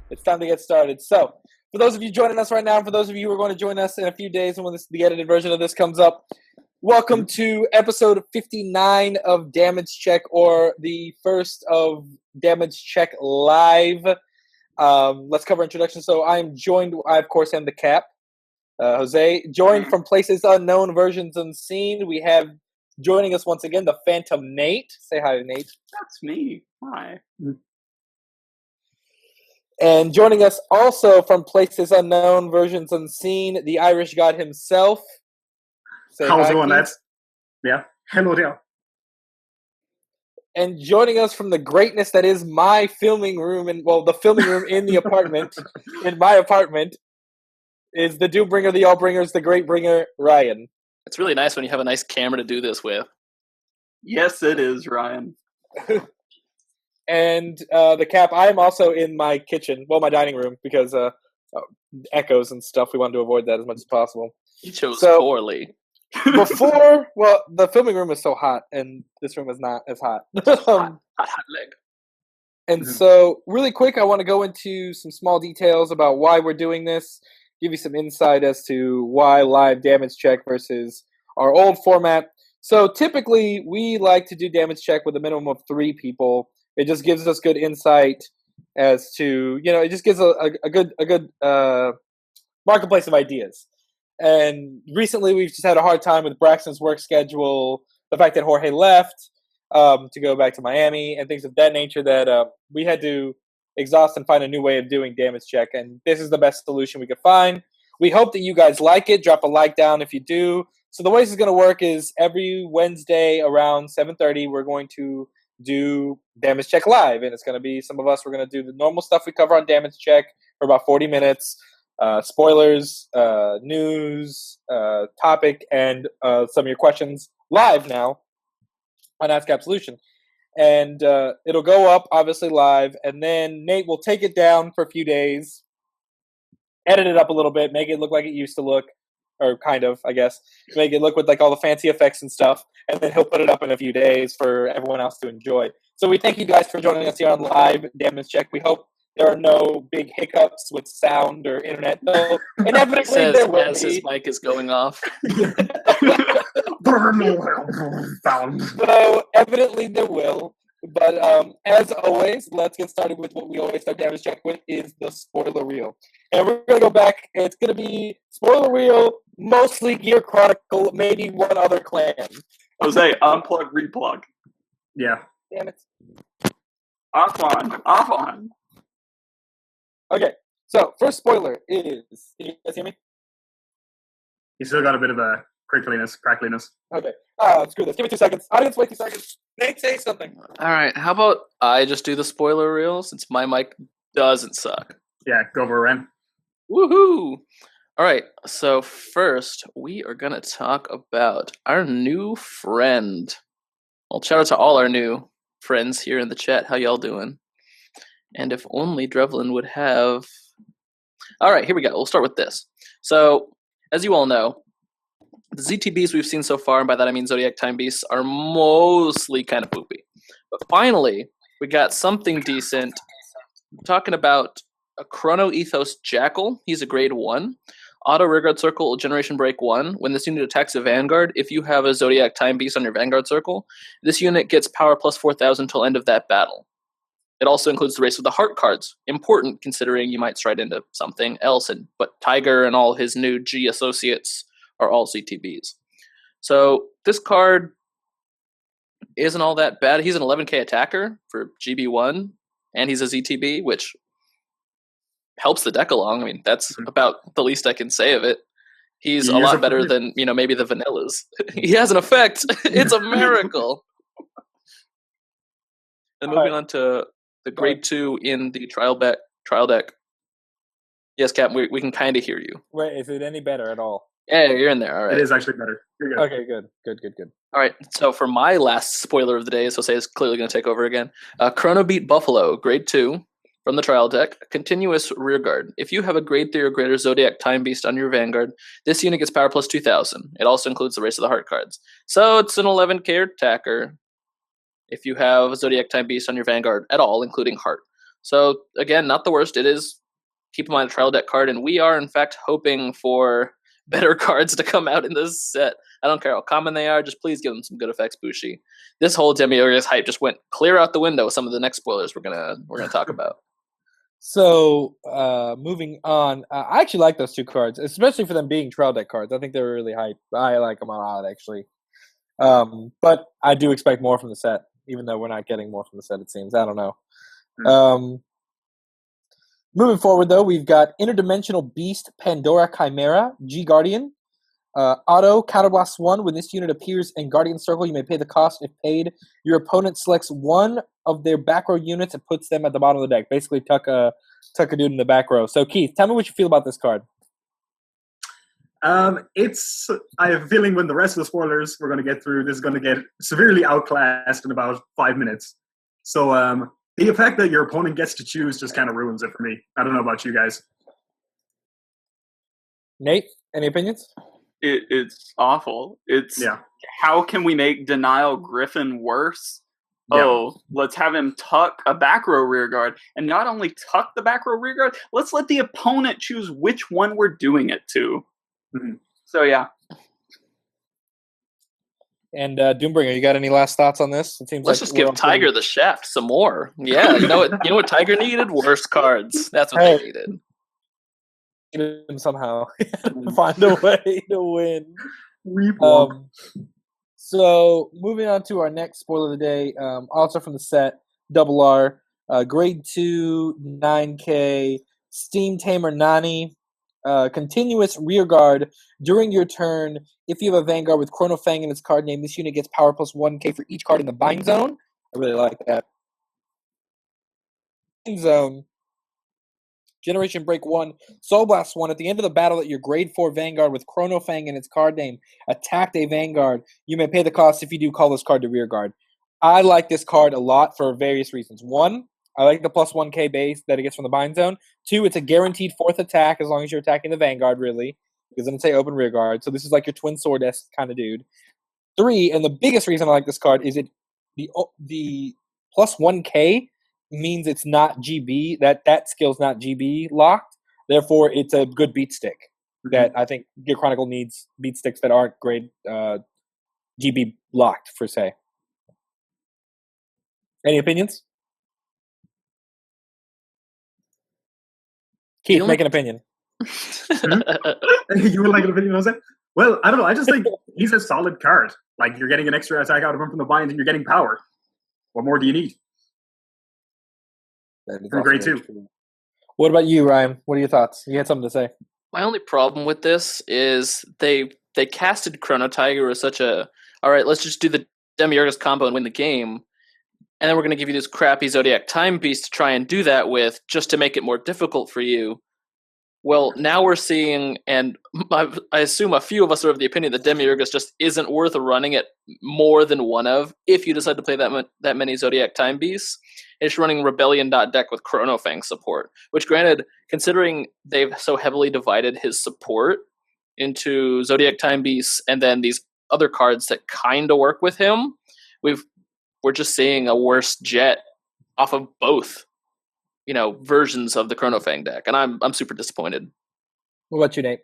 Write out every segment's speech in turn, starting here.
It's time to get started. So, for those of you joining us right now, and for those of you who are going to join us in a few days when the edited version of this comes up, welcome to episode 59 of Damage Check, or the first of Damage Check Live. Let's cover introduction. So, I, of course, am the Cap, Jose. Joined from places unknown, versions unseen, we have joining us once again the Phantom Nate. Say hi to Nate. That's me. Hi. And joining us also from places unknown, versions unseen, the Irish God himself. Say How's hi, it going, Keith. lads? Yeah. Hello there. And joining us from the greatness that is my filming room, the filming room in the apartment, in my apartment, is the Doombringer, the Allbringers, the Great Bringer, Ryan. It's really nice when you have a nice camera to do this with. Yes, it is, Ryan. And the Cap, I am also in my kitchen, my dining room, because echoes and stuff. We wanted to avoid that as much as possible. You chose poorly. The filming room is so hot, and this room is not as hot. hot leg. And so, really quick, I want to go into some small details about why we're doing this, give you some insight as to why live damage check versus our old format. So, typically, we like to do damage check with a minimum of 3 people. It just gives us good insight as to, it just gives a good marketplace of ideas. And recently we've just had a hard time with Braxton's work schedule, the fact that Jorge left to go back to Miami and things of that nature, that we had to exhaust and find a new way of doing damage check. And this is the best solution we could find. We hope that you guys like it. Drop a like down if you do. So the way this is going to work is every Wednesday around 7:30, we're going to do Damage Check Live, and it's going to be some of us. We're going to do the normal stuff we cover on Damage Check for about 40 minutes, spoilers, news, topic, and some of your questions live now on Ask Absolution. And it'll go up, obviously, live, and then Nate will take it down for a few days, edit it up a little bit, make it look like it used to look, or kind of, I guess, make it look with like all the fancy effects and stuff, and then he'll put it up in a few days for everyone else to enjoy. So we thank you guys for joining us here on Live Damage Check. We hope there are no big hiccups with sound or internet, though inevitably there will be. His mic is going off. So evidently there will. But as always, let's get started with what we always start Damage Check with, is the spoiler reel. And we're going to go back. It's going to be spoiler reel, mostly Gear Chronicle, maybe one other clan. Jose, unplug, replug. Yeah. Damn it. Off on. Okay, so first spoiler is... Can you guys hear me? You still got a bit of a crackliness. Okay. Screw this. Give me 2 seconds. Audience, wait 2 seconds. Nate, say something. All right, how about I just do the spoiler reel since my mic doesn't suck? Yeah, go for a run. Woohoo! All right, so first we are going to talk about our new friend. Well, shout out to all our new friends here in the chat. How y'all doing? And if only Drevlin would have... All right, here we go. We'll start with this. So, as you all know, the ZTBs we've seen so far, and by that I mean Zodiac Time Beasts, are mostly kind of poopy. But finally, we got something decent. I'm talking about a Chrono Ethos Jackal. He's a grade 1. Auto Rearguard Circle, Generation Break 1. When this unit attacks a Vanguard, if you have a Zodiac Time Beast on your Vanguard Circle, this unit gets power plus 4,000 until end of that battle. It also includes the Race of the Heart cards. Important, considering you might stride into something else. But Tiger and all his new G associates are all CTBs. So this card isn't all that bad. He's an 11k attacker for GB1, and he's a ZTB, which helps the deck along. I mean, that's about the least I can say of it. He's a lot better than, maybe the vanillas. He has an effect. It's a miracle. And moving on to the grade 2 in the trial deck. Yes, Cap, we can kind of hear you. Wait, is it any better at all? Yeah, you're in there. All right. It is actually better. You're good. Okay, good. All right, so for my last spoiler of the day, Jose is clearly going to take over again. Chrono Beat Buffalo, grade 2, from the trial deck. Continuous Rearguard. If you have a grade 3 or greater Zodiac Time Beast on your Vanguard, this unit gets power plus 2,000. It also includes the Race of the Heart cards. So it's an 11k attacker if you have a Zodiac Time Beast on your Vanguard at all, including Heart. So again, not the worst. It is, keep in mind, a trial deck card, and we are in fact hoping for better cards to come out in this set. I don't care how common they are, just please give them some good effects, Bushi. This whole Demiurgus hype just went clear out the window with some of the next spoilers we're gonna talk about. So, moving on, I actually like those 2 cards, especially for them being trial deck cards. I think they're really hype. I like them a lot, actually. But I do expect more from the set, even though we're not getting more from the set, it seems. I don't know. Moving forward, though, we've got Interdimensional Beast Pandora Chimera, G-Guardian. Auto, Counterblast 1. When this unit appears in Guardian Circle, you may pay the cost. If paid, your opponent selects one of their back row units and puts them at the bottom of the deck. Basically, tuck a dude in the back row. So, Keith, tell me what you feel about this card. I have a feeling when the rest of the spoilers we're going to get through, this is going to get severely outclassed in about 5 minutes. So, the effect that your opponent gets to choose just kind of ruins it for me. I don't know about you guys. Nate, any opinions? It's awful. How can we make Denial Griffin worse? Yeah. Oh, let's have him tuck a back row rear guard. And not only tuck the back row rear guard, let's let the opponent choose which one we're doing it to. Mm-hmm. So, yeah. And Doombringer, you got any last thoughts on this? It seems let's just give Tiger the shaft some more. Yeah, you know what Tiger needed? Worse cards. That's what they needed. Him somehow. Find a way to win. So moving on to our next spoiler of the day, also from the set, Double R, Grade 2, 9K, Steam Tamer Nani, continuous rear guard. During your turn, if you have a Vanguard with Chronofang in its card name, this unit gets power plus 1K for each card in the bind zone. I really like that. Bind zone. Generation Break 1, Soul Blast 1. At the end of the battle that your Grade 4 Vanguard with Chronofang in its card name attacked a Vanguard, you may pay the cost. If you do, call this card to rear guard. I like this card a lot for various reasons. 1, I like the plus 1K base that it gets from the bind zone. 2, it's a guaranteed 4th attack as long as you're attacking the Vanguard, really. Because it doesn't say open rear guard. So this is like your Twin Sword-esque kind of dude. 3, and the biggest reason I like this card is the plus 1K means it's not GB. That skill's not GB locked. Therefore, it's a good beat stick. That I think your Chronicle needs beat sticks that aren't grade GB locked, per se. Any opinions? Keith, make an opinion. You would like an opinion, Jose? Well, I don't know. I just think he's a solid card. Like, you're getting an extra attack out of him from the bind, and you're getting power. What more do you need? From Grade 2. What about you, Ryan? What are your thoughts? You had something to say. My only problem with this is they casted Chrono Tiger as such a, all right, let's just do the Demiurgus combo and win the game, and then we're going to give you this crappy Zodiac Time Beast to try and do that with, just to make it more difficult for you. Well, now we're seeing, and I assume a few of us are of the opinion that Demiurgus just isn't worth running it more than one of if you decide to play that many Zodiac Time Beasts. It's running Rebellion.deck with Chronofang support, which granted, considering they've so heavily divided his support into Zodiac Time Beasts and then these other cards that kind of work with him, we're just seeing a worse jet off of both, versions of the Chronofang deck, and I'm super disappointed. What about you, Nate?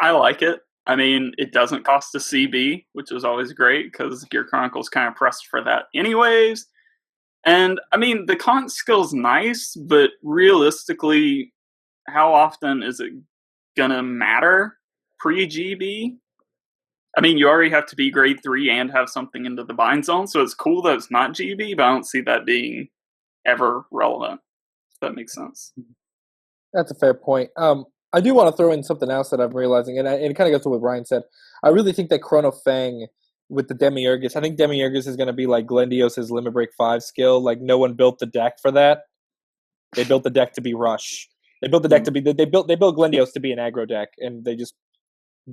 I like it. I mean, it doesn't cost a CB, which is always great because Gear Chronicle's kind of pressed for that anyways. And, I mean, the con skill's nice, but realistically, how often is it gonna matter pre-GB? I mean, you already have to be Grade 3 and have something into the bind zone, so it's cool that it's not GB, but I don't see that being ever relevant, if that makes sense. That's a fair point. I do want to throw in something else that I'm realizing, and it kind of goes to what Ryan said. I really think that Chronofang with the Demiurgus, I think Demiurgus is going to be like Glendios' Limit Break 5 skill. Like, no one built the deck for that. They built the deck to be Rush. They built the deck to be... They built Glendios to be an aggro deck, and they just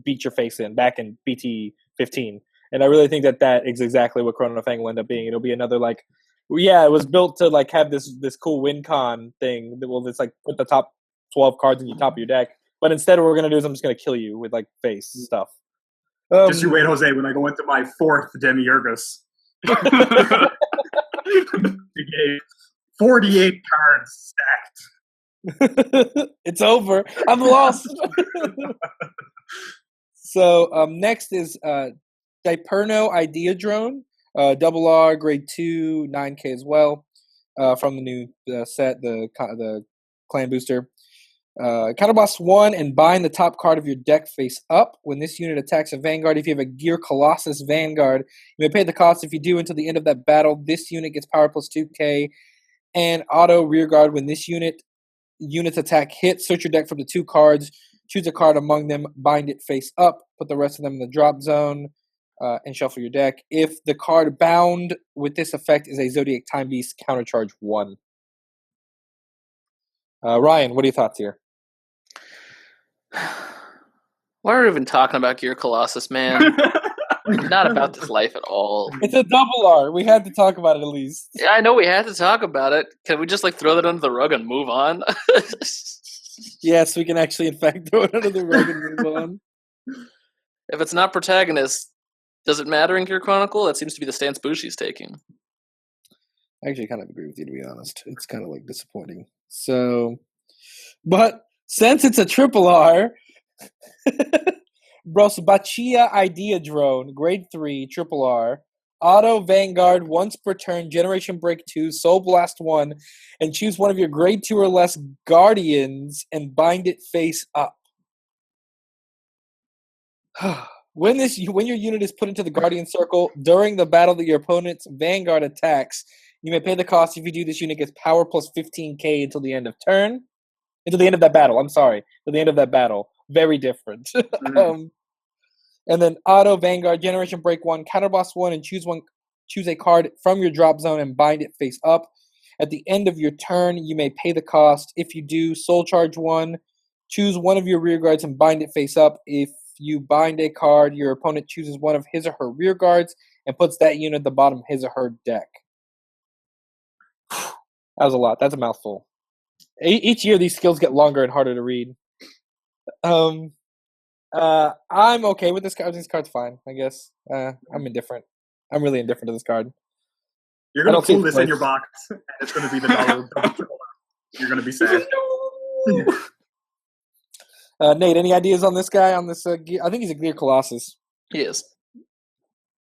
beat your face in back in BT 15. And I really think that is exactly what Chronofang will end up being. It'll be another, like... Yeah, it was built to like have this cool win con thing that will just like put the top 12 cards in the top of your deck. But instead, what we're going to do is I'm just going to kill you with like face stuff. Just you wait, Jose, when I go into my 4th Demiurgus. 48 cards stacked. It's over. I'm lost. So next is Diperno Idea Drone, double R, grade 2, 9K as well, from the new set, the clan booster. Counterblast 1 and bind the top card of your deck face up. When this unit attacks a Vanguard, if you have a Gear Colossus Vanguard, you may pay the cost. If you do, until the end of that battle, this unit gets power plus 2K and auto rearguard. When this unit's attack hits, search your deck from the 2 cards, choose a card among them, bind it face up, put the rest of them in the drop zone, and shuffle your deck. If the card bound with this effect is a Zodiac Time Beast, countercharge 1. Ryan, what are your thoughts here? Why are we even talking about Gear Colossus, man? Not about this life at all. It's a double R. We had to talk about it at least. Yeah, I know we had to talk about it. Can we just throw that under the rug and move on? Yes, we can actually, in fact, throw it under the rug and move on. If it's not protagonist, does it matter in Gear Chronicle? That seems to be the stance Bushi's taking. I actually kind of agree with you, to be honest. It's kind of disappointing. So, but since it's a triple R, Brosbachia Idea Drone, grade 3, triple R, auto Vanguard once per turn, Generation Break 2, Soul Blast 1, and choose one of your grade 2 or less Guardians and bind it face up. When your unit is put into the Guardian Circle during the battle that your opponent's Vanguard attacks, you may pay the cost. If you do, this unit gets power plus 15K until the end of turn. Until the end of that battle. I'm sorry. Till the end of that battle. Very different. And then auto Vanguard, Generation Break 1, Counterboss 1, and choose a card from your drop zone and bind it face up. At the end of your turn, you may pay the cost. If you do, Soul Charge 1, choose one of your rear guards and bind it face up. If you bind a card, your opponent chooses one of his or her rear guards and puts that unit at the bottom of his or her deck. That was a lot. That's a mouthful. Each year, these skills get longer and harder to read. I'm okay with this card. This card's fine, I guess. I'm indifferent. I'm really indifferent to this card. You're going to pull this in your box, and it's going to be the dollar. You're going to be sad. Nate, any ideas on this guy? On this, I think he's a Gear Colossus. He is.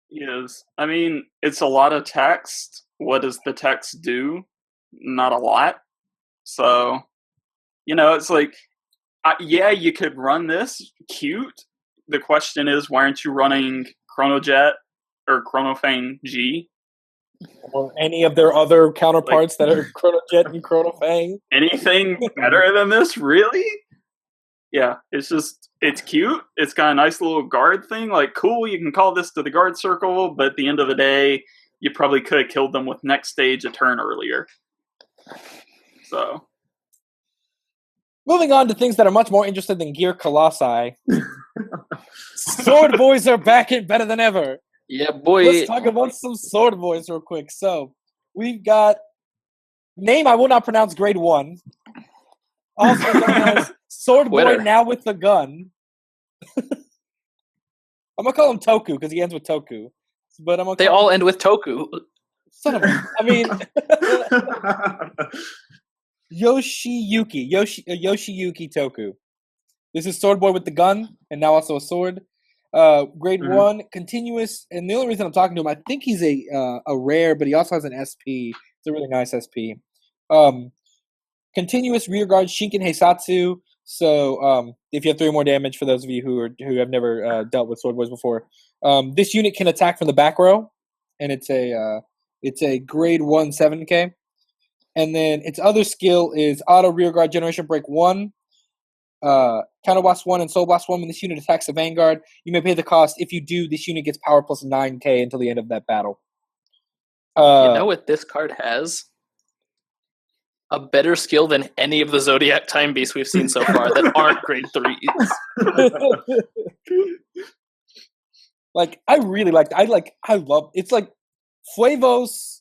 He is. I mean, it's a lot of text. What does the text do? Not a lot. So, it's yeah, you could run this. Cute. The question is, why aren't you running Chronojet or Chronofang G? Or any of their other counterparts that are Chronojet and Chronofang? Anything better than this, really? Yeah, it's cute. It's got a nice little guard thing. Cool, you can call this to the guard circle, but at the end of the day, you probably could have killed them with next stage a turn earlier. So, moving on to things that are much more interesting than Gear Colossi. Sword Boys are back and better than ever. Yeah, boy. Let's talk about some Sword Boys real quick. So, we've got name I will not pronounce, grade 1. Also known as Sword Boy now with the gun. I'm gonna call him Toku because he ends with Toku. But they all end with Toku. Son of a... I mean... Yoshiyuki Toku. This is Sword Boy with the gun, and now also a sword. Grade 1, continuous, and the only reason I'm talking to him, I think he's a rare, but he also has an SP. It's a really nice SP. Continuous rearguard Shinken Heisatsu. So if you have 3 more damage, for those of you who have never dealt with Sword Boys before, this unit can attack from the back row, and it's a grade 1 7K. And then its other skill is auto rearguard Generation Break 1, Counter Blast 1, and Soul Blast 1. When this unit attacks a Vanguard, you may pay the cost. If you do, this unit gets power plus 9K until the end of that battle. You know what this card has? A better skill than any of the Zodiac Time Beasts we've seen so far that aren't grade 3s. I really liked it. I love it's like Fuevos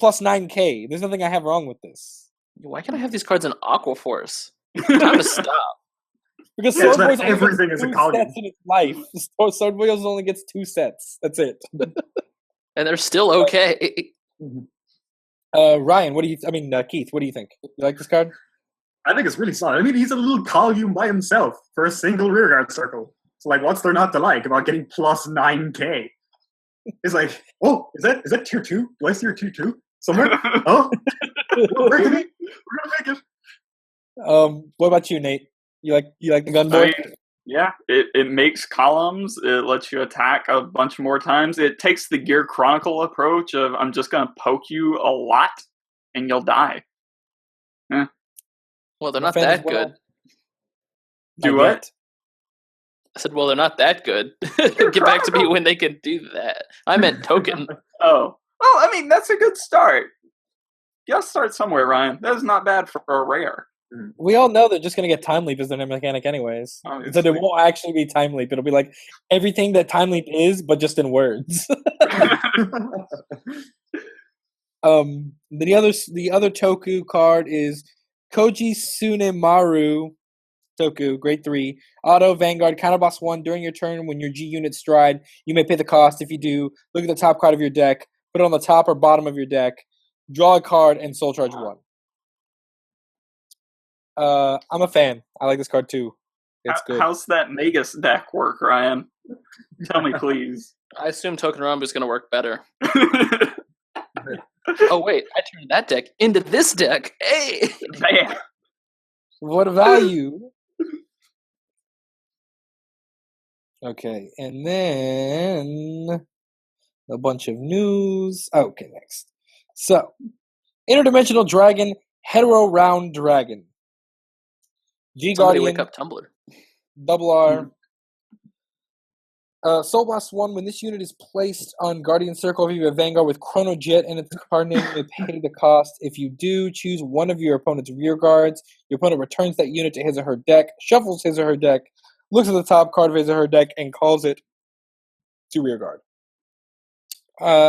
plus 9K. There's nothing I have wrong with this. Why can't I have these cards in Aqua Force? Time to stop. Because Sword Boys everything is a sets in its life. Sword Boys only gets 2 sets. That's it. And they're still okay. Ryan, Keith, what do you think? You like this card? I think it's really solid. I mean, he's a little column by himself for a single rearguard circle. So, like, what's there not to like about getting plus 9k? It's like, oh, is that tier 2? Do I see tier 2 somewhere? Oh, we're gonna make it. What about you, Nate? You like the gunboy? Yeah, it makes columns. It lets you attack a bunch more times. It takes the Gear Chronicle approach of I'm just going to poke you a lot and you'll die. Eh. Well, they're not that good. Do what? I said, well, they're not that good. Get back to me when they can do that. I meant token. Oh, I mean, that's a good start. You gotta start somewhere, Ryan. That is not bad for a rare. We all know they're just going to get Time Leap as their mechanic anyways. So it won't actually be Time Leap. It'll be like everything that Time Leap is, but just in words. The other Toku card is Koji Tsunemaru Toku, grade 3. Auto, Vanguard, counterboss 1. During your turn, when your G unit stride, you may pay the cost. If you do, look at the top card of your deck, put it on the top or bottom of your deck, draw a card, and soul charge 1. I'm a fan. I like this card too. It's good. How's that Magus deck work, Ryan? Tell me, please. I assume Token Rumble is going to work better. Oh, wait. I turned that deck into this deck. Hey! Man. What a value. Okay, and then a bunch of news. Okay, next. So, Interdimensional Dragon, Hetero Round Dragon. Somebody Guardian, wake up Tumblr. Double R. Soul Blast 1, when this unit is placed on Guardian Circle, if you have Vanguard with Chrono Jet and its card name, you pay the cost. If you do, choose one of your opponent's rear guards. Your opponent returns that unit to his or her deck, shuffles his or her deck, looks at the top card of his or her deck, and calls it to rear guard.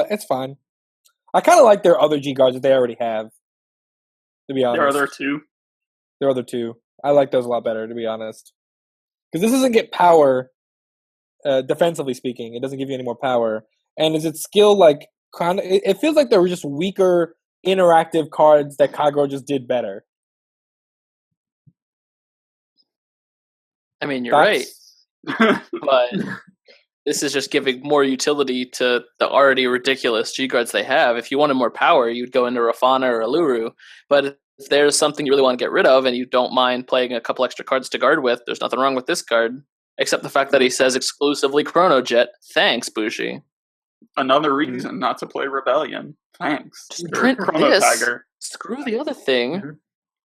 It's fine. I kind of like their other G guards that they already have, to be honest. There are other two? There are other two. I like those a lot better, to be honest. Because this doesn't get power, defensively speaking. It doesn't give you any more power. And is its skill like... It feels like they were just weaker, interactive cards that Kagero just did better. I mean, you're right. But this is just giving more utility to the already ridiculous G-Guards they have. If you wanted more power, you'd go into Rafana or Aluru. But if there's something you really want to get rid of and you don't mind playing a couple extra cards to guard with, there's nothing wrong with this card. Except the fact that he says exclusively Chrono Jet. Thanks, Bushi. Another reason not to play Rebellion. Thanks. Just print Chrono this, Tiger. screw the other thing,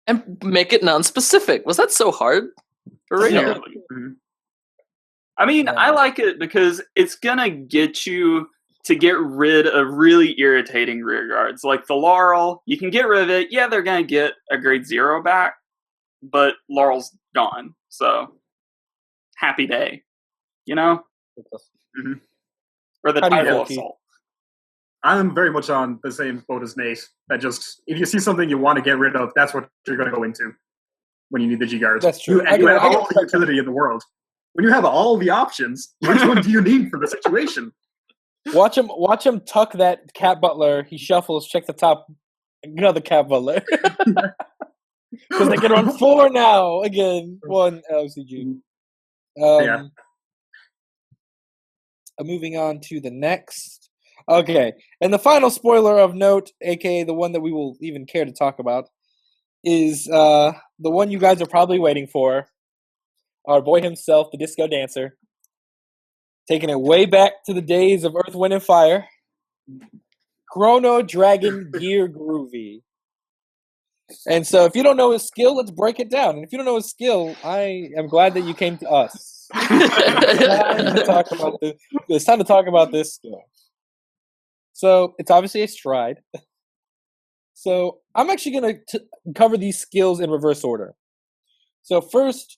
and make it non-specific. Was that so hard? For real? I mean, I like it because it's going to get you to get rid of really irritating rear guards. Like the Laurel, you can get rid of it. Yeah, they're going to get a grade 0 back, but Laurel's gone. So, happy day. You know? Or the Tidal Assault. I'm very much on the same boat as Nate. That just, if you see something you want to get rid of, that's what you're going to go into when you need the G-Guards. That's true. You have all the utility in the world. When you have all the options, which one do you need for the situation? Watch him tuck that Cat Butler. He shuffles, check the top. Another Cat Butler. Because they can run 4 now. Again, 1 LCG. Moving on to the next. Okay. And the final spoiler of note, a.k.a. the one that we will even care to talk about, is the one you guys are probably waiting for. Our boy himself, the Disco Dancer. Taking it way back to the days of Earth, Wind, and Fire. Chrono Dragon Gear Groovy. And so if you don't know his skill, let's break it down. And if you don't know his skill, I am glad that you came to us. It's time to talk about this skill. So it's obviously a stride. So I'm actually going to cover these skills in reverse order. So first,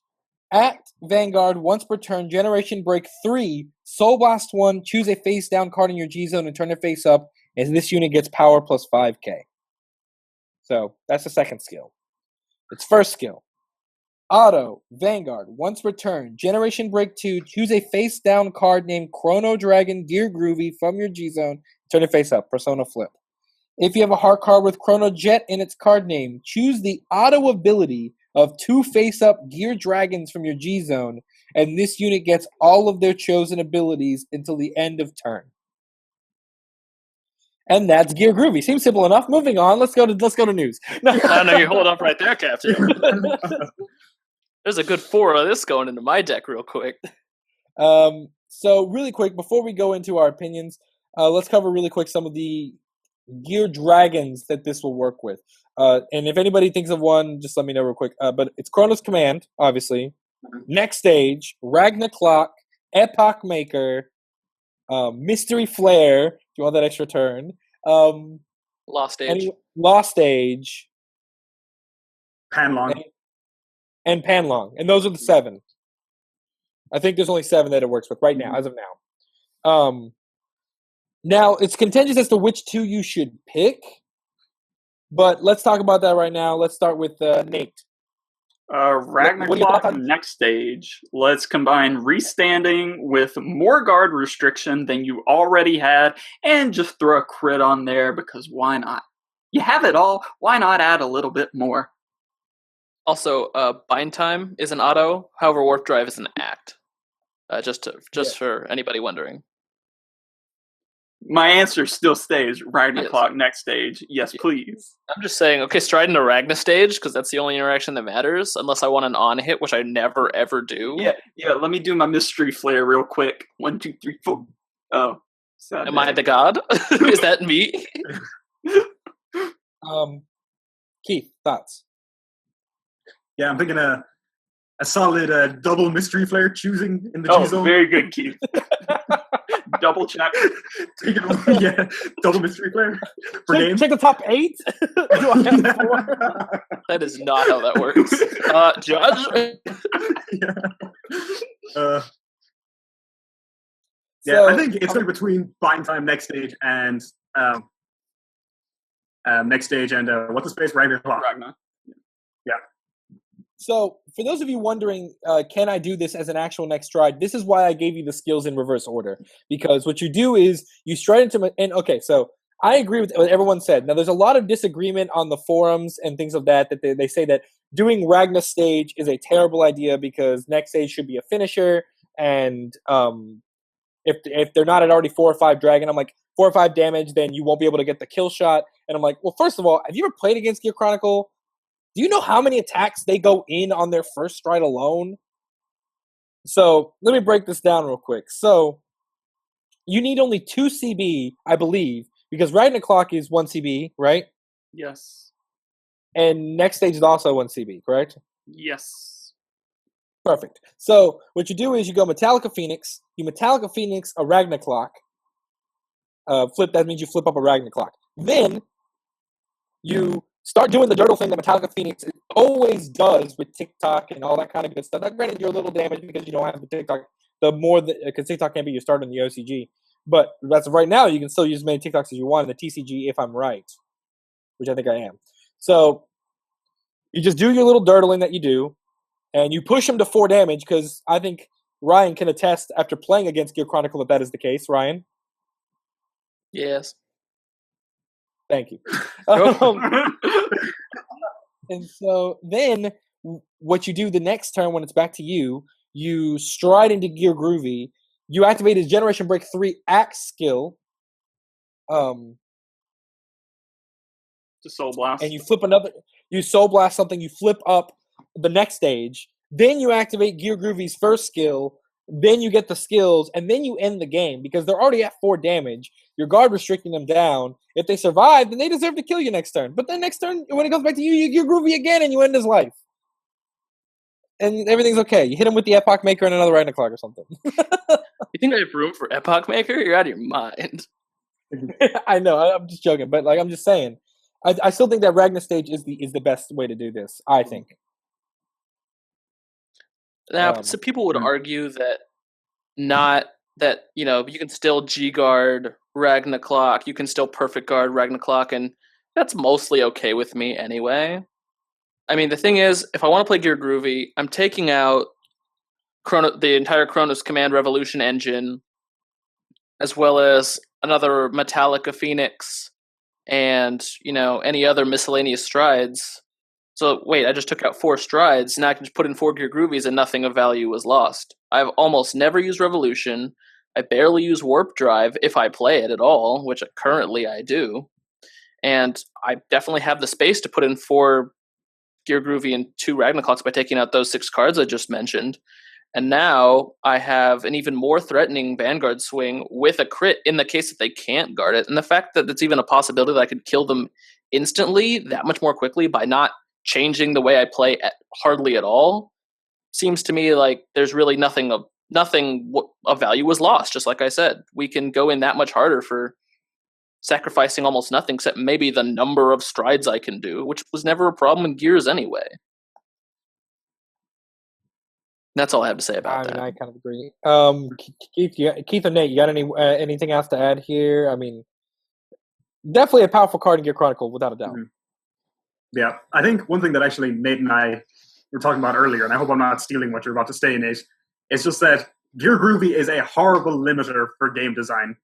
at Vanguard, once per turn, Generation Break 3, Soul Blast 1, choose a face-down card in your G-Zone and turn it face up, and this unit gets power plus 5k. So that's the second skill. Its first skill. Auto, Vanguard, once per turn, Generation Break 2, choose a face-down card named Chrono Dragon Gear Groovy from your G-Zone, turn it face up, Persona Flip. If you have a heart card with Chrono Jet in its card name, choose the auto ability of 2 face-up Gear Dragons from your G-Zone, and this unit gets all of their chosen abilities until the end of turn. And that's Gear Groovy. Seems simple enough. Moving on. Let's go to news. No, you hold up right there, Captain. There's a good 4 of this going into my deck real quick. So really quick, before we go into our opinions, let's cover really quick some of the Gear Dragons that this will work with. And if anybody thinks of one, just let me know real quick. But it's Chronos Command, obviously. Next Stage, Ragna Clock, Epoch Maker, Mystery Flare, if you want that extra turn. Lost Age. Lost Age. Panlong. And Panlong. And those are the 7. I think there's only 7 that it works with right now, as of now. Now, it's contentious as to which 2 you should pick, but let's talk about that right now. Let's start with Nate. Ragnarok Next Stage. Let's combine Restanding with more guard restriction than you already had, and just throw a crit on there, because why not? You have it all. Why not add a little bit more? Also, Bind Time is an auto. However, Warp Drive is an act. Just for anybody wondering. My answer still stays Ragnarok Next Stage. Yes, please. I'm just saying, okay, stride into Ragna Stage, because that's the only interaction that matters, unless I want an on-hit, which I never, ever do. Yeah, let me do my Mystery Flare real quick. 1, 2, 3, 4. Oh. Am I the god? Is that me? Keith, thoughts? Yeah, I'm thinking a solid double Mystery Flare choosing in the G-Zone. Oh, very good, Keith. Double check. Double Mystery Flare. Check the top 8? Do I have 4? That is not how that works. Judge? I think it's going to be between Bind Time Next Stage and Next Stage and what's the space? Ragnarok. Yeah. So, for those of you wondering, can I do this as an actual next stride? This is why I gave you the skills in reverse order. Because what you do is, you stride into... okay, so, I agree with what everyone said. Now, there's a lot of disagreement on the forums and things of that they say that doing Ragna Stage is a terrible idea because next stage should be a finisher, and if they're not at already 4 or 5 dragon, I'm like, 4 or 5 damage, then you won't be able to get the kill shot. And I'm like, well, first of all, have you ever played against Gear Chronicle? Do you know how many attacks they go in on their first stride alone? So, let me break this down real quick. So, you need only 2 CB, I believe, because Ragna Clock is 1 CB, right? Yes. And next stage is also 1 CB, correct? Yes. Perfect. So, what you do is you go Metallica Phoenix, you Metallica Phoenix a Ragna Clock. That means you flip up a Ragna Clock. Then, you start doing the dirtle thing that Metallica Phoenix always does with TikTok and all that kind of good stuff. Now, granted, you're a little damaged because you don't have the TikTok. Because TikTok can't be your start in the OCG. But that's right now, you can still use as many TikToks as you want in the TCG if I'm right, which I think I am. So you just do your little dirtling that you do, and you push him to 4 damage because I think Ryan can attest after playing against Gear Chronicle that is the case. Ryan? Yes. Thank you. And so then what you do the next turn when it's back to you, you stride into Gear Groovy. You activate his Generation Break 3 Axe skill. To Soul Blast. And you flip you Soul Blast something, you flip up the next stage. Then you activate Gear Groovy's first skill. Then you get the skills, and then you end the game because they're already at 4 damage. You're guard restricting them down. If they survive, then they deserve to kill you next turn. But then next turn, when it comes back to you, you Gear Groovy again, and you end his life. And everything's okay. You hit him with the Epoch Maker and another Ragna Clock or something. You think I have room for Epoch Maker? You're out of your mind. I know. I'm just joking, but I'm just saying. I still think that Ragna Stage is the best way to do this. I think. Now, so people would argue that you can still G guard Ragna Clock, you can still perfect guard Ragna Clock, and that's mostly okay with me anyway. I mean, the thing is, if I want to play Gear Groovy, I'm taking out the entire Chronos Command Revolution engine, as well as another Metallica Phoenix, and any other miscellaneous strides. So wait, I just took out 4 strides. Now I can just put in 4 Gear Groovies, and nothing of value was lost. I've almost never used Revolution. I barely use Warp Drive if I play it at all, which currently I do. And I definitely have the space to put in 4 Gear Groovy and 2 Ragnarclocks by taking out those 6 cards I just mentioned. And now I have an even more threatening Vanguard swing with a crit in the case that they can't guard it. And the fact that it's even a possibility that I could kill them instantly that much more quickly by not changing the way I play hardly at all seems to me like there's really nothing of value was lost. Just like I said, we can go in that much harder for sacrificing almost nothing except maybe the number of strides I can do, which was never a problem in Gears anyway. That's all I have to say about that. I kind of agree. Keith and Nate, you got anything else to add here? I mean, definitely a powerful card in Gear Chronicle, without a doubt. Mm-hmm. Yeah, I think one thing that actually Nate and I were talking about earlier, and I hope I'm not stealing what you're about to say, Nate, it's just that Gear Groovy is a horrible limiter for game design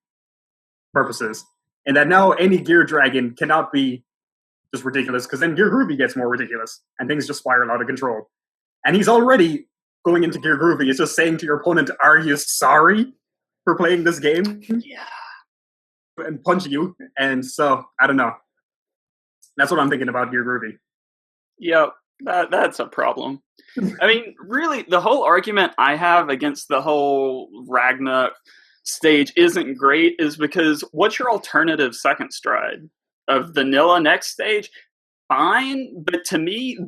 purposes. And that now any Gear Dragon cannot be just ridiculous, because then Gear Groovy gets more ridiculous, and things just spiral out of control. And he's already going into Gear Groovy, it's just saying to your opponent, are you sorry for playing this game? Yeah. And punching you. And so, I don't know. That's what I'm thinking about Gear Groovy. Yep, that's a problem. I mean, really, the whole argument I have against the whole Ragna stage isn't great is because what's your alternative second stride? Of vanilla next stage? Fine, but to me,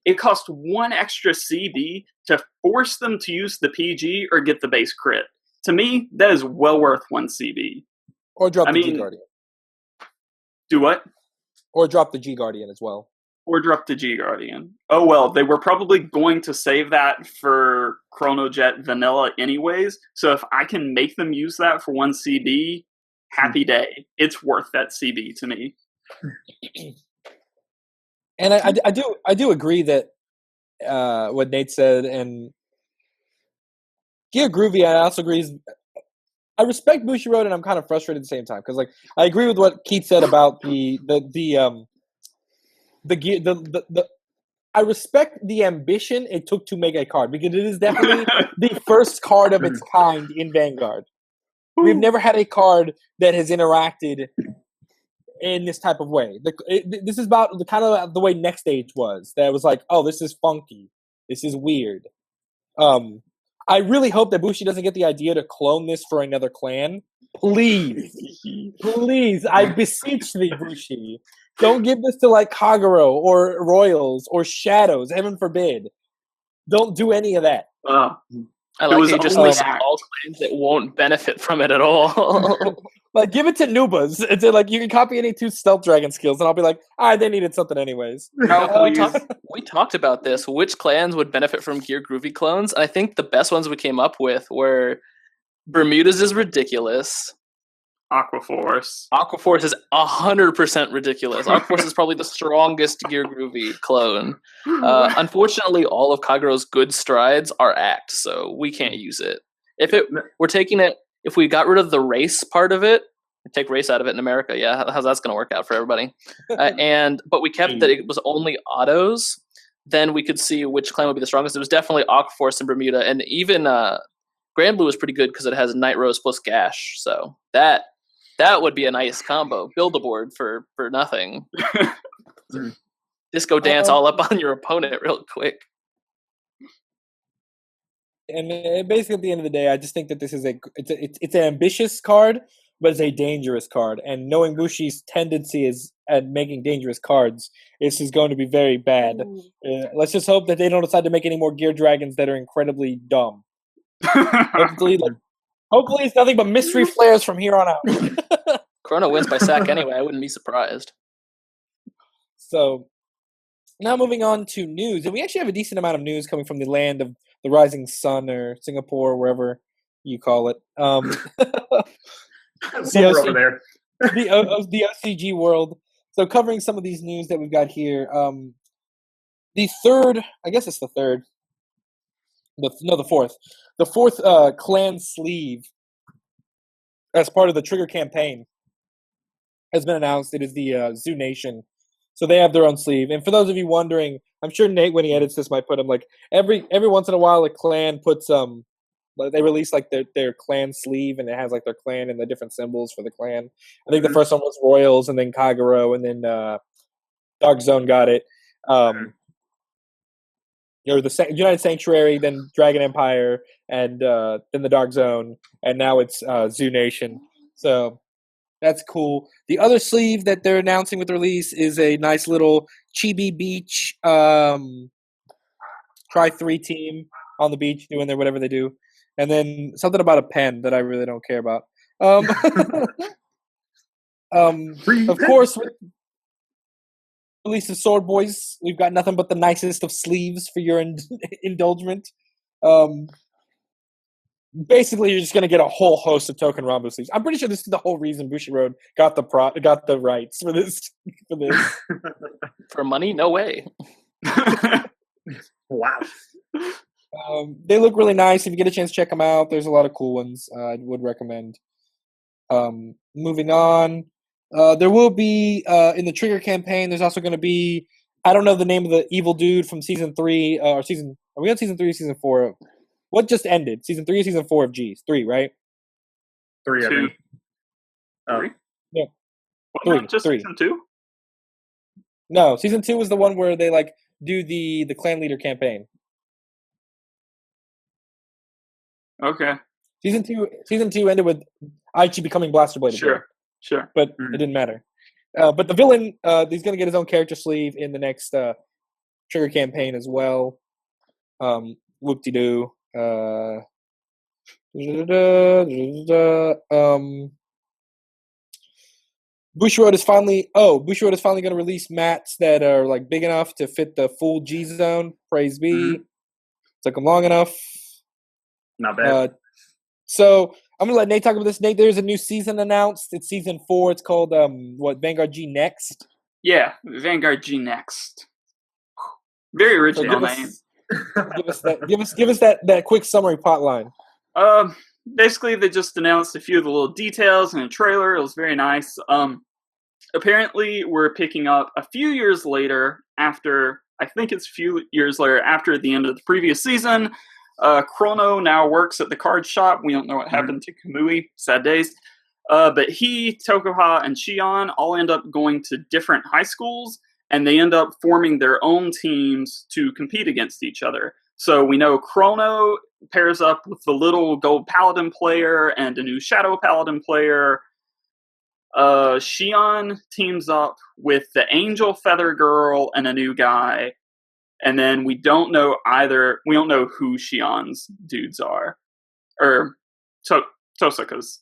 it cost 1 extra CB to force them to use the PG or get the base crit. To me, that is well worth 1 CB. Or drop the G-Guardian. Do what? Or drop the G-Guardian as well. Or drop the G-Guardian. Oh, well, they were probably going to save that for Chronojet Vanilla anyways, so if I can make them use that for 1 CB, happy day. It's worth that CB to me. And I do agree that what Nate said, and Gear Groovy, I also agree. I respect Bushiroad, and I'm kind of frustrated at the same time because, like, I agree with what Keith said about the I respect the ambition it took to make a card because it is definitely the first card of its kind in Vanguard. We've never had a card that has interacted in this type of way. This is about the way Next Stage was. That was like, oh, this is funky. This is weird. I really hope that Bushi doesn't get the idea to clone this for another clan. Please. Please, I beseech thee, Bushi. Don't give this to, like, Kagero or Royals or Shadows. Heaven forbid. Don't do any of that. I like you just list all clans that won't benefit from it at all. Like, give it to Nubas. It's like, you can copy any 2 Stealth Dragon skills, and I'll be like, they needed something anyways. We talked about this. Which clans would benefit from Gear Groovy clones? I think the best ones we came up with were Bermuda's is ridiculous. Aquaforce is 100% ridiculous. Aquaforce is probably the strongest Gear Groovy clone. Unfortunately, all of Kagero's good strides are act, so we can't use it. If we got rid of the race part of it, take race out of it in America, yeah, how's that's going to work out for everybody? But we kept that it was only autos, then we could see which clan would be the strongest. It was definitely Aquaforce and Bermuda, and even Grand Blue is pretty good because it has Night Rose plus Gash, so that would be a nice combo. Build a board for nothing. Disco dance all up on your opponent real quick. And basically, at the end of the day, I just think that this is it's an ambitious card, but it's a dangerous card. And knowing Bushi's tendency is at making dangerous cards, this is going to be very bad. Let's just hope that they don't decide to make any more Gear Dragons that are incredibly dumb. Hopefully, it's nothing but mystery flares from here on out. Chrono wins by sack anyway. I wouldn't be surprised. So, now moving on to news. And we actually have a decent amount of news coming from the land of the rising sun or Singapore, wherever you call it. Somewhere over there. the OCG world. So covering some of these news that we've got here. The third, I guess it's the third. The fourth. The fourth clan sleeve as part of the Trigger campaign has been announced. It is the Zoo Nation. So they have their own sleeve. And for those of you wondering, I'm sure Nate, when he edits this, might put them like every once in a while, a clan puts they release like their clan sleeve, and it has like their clan and the different symbols for the clan. I think the first one was Royals, and then Kagero, and then Dark Zone got it. The United Sanctuary, then Dragon Empire, and then the Dark Zone, and now it's Zoo Nation. So that's cool. The other sleeve that they're announcing with the release is a nice little Chibi Beach Try-3 team on the beach doing their whatever they do. And then something about a pen that I really don't care about. Of course, with the release of Sword Boys, we've got nothing but the nicest of sleeves for your indulgement. Basically, you're just going to get a whole host of Token Rambo sleeves. I'm pretty sure this is the whole reason Bushiroad got the rights for this. For money? No way. Wow. They look really nice. If you get a chance, check them out. There's a lot of cool ones. I would recommend. Moving on, there will be in the Trigger campaign. There's also going to be, I don't know the name of the evil dude from season 3 or season. Are we on season 3 or season 4? What just ended? Season 3 or season 4 of G's? 3, right? 3, I think. 3? Yeah. Wasn't just 3. season 2? No, season 2 was the one where they like do the clan leader campaign. Okay. Season 2 ended with Aichi becoming Blaster Blade. Sure. But it didn't matter. But the villain, he's going to get his own character sleeve in the next Trigger campaign as well. Whoop-de-doo. Bushiroad is finally going to release mats that are like big enough to fit the full G zone. Praise be. Took them long enough. Not bad. So I'm gonna let Nate talk about this. Nate, there's a new season announced. It's season 4. It's called Vanguard G Next. Yeah, Vanguard G Next. Very original name. Give us that quick summary plot line. Basically, they just announced a few of the little details in a trailer. It was very nice. Apparently, we're picking up a few years later after, I think it's a few years later after the end of the previous season. Chrono now works at the card shop. We don't know what happened to Kamui. Sad days. But he, Tokuha, and Shion all end up going to different high schools, and they end up forming their own teams to compete against each other. So we know Chrono pairs up with the little Gold Paladin player and a new Shadow Paladin player. Shion teams up with the Angel Feather Girl and a new guy. And then we don't know who Shion's dudes are. Or Tosaka's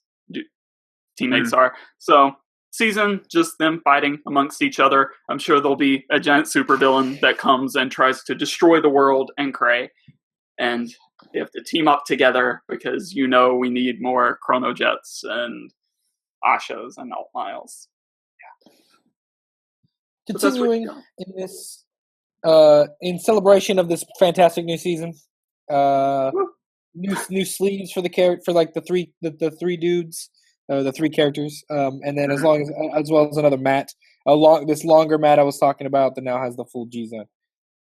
teammates are. So, season, just them fighting amongst each other. I'm sure there'll be a giant supervillain that comes and tries to destroy the world and Cray. And they have to team up together because we need more Chrono Jets and Ashos and Alt Miles. Yeah. Continuing in this, in celebration of this fantastic new season, new sleeves for the three dudes. The 3 characters, and then as well as another mat, this longer mat I was talking about that now has the full G zone.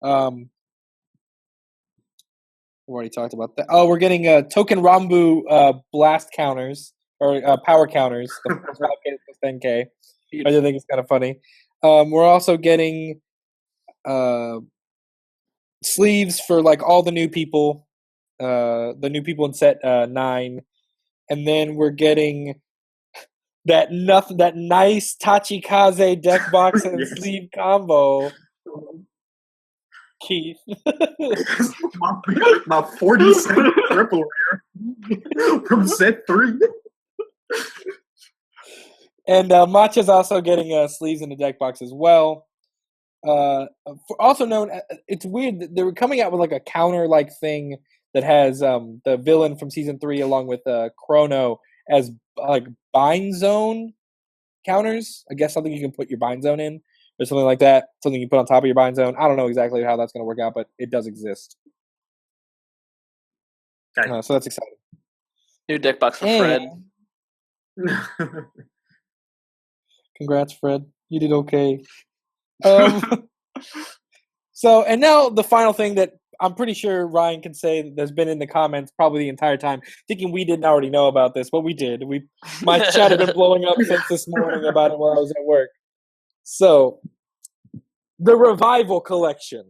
We already talked about that. Oh, we're getting Token Rambu blast counters or power counters. The 10K. I just think it's kind of funny. We're also getting sleeves for like all the new people, in set 9. And then we're getting that nice Tachikaze deck box and sleeve combo. Keith. my 40-cent triple rare from set 3. And Matcha's also getting sleeves in the deck box as well. Also known, it's weird that they were coming out with like a counter like thing that has the villain from season 3 along with Chrono as like bind zone counters. I guess something you can put your bind zone in or something like that. Something you put on top of your bind zone. I don't know exactly how that's going to work out, but it does exist. Okay. So that's exciting. New deck box for Fred. Congrats, Fred. You did okay. So, and now the final thing that I'm pretty sure Ryan can say that's been in the comments probably the entire time, thinking we didn't already know about this, but we did. My chat had been blowing up since this morning about it while I was at work. So, the Revival Collection.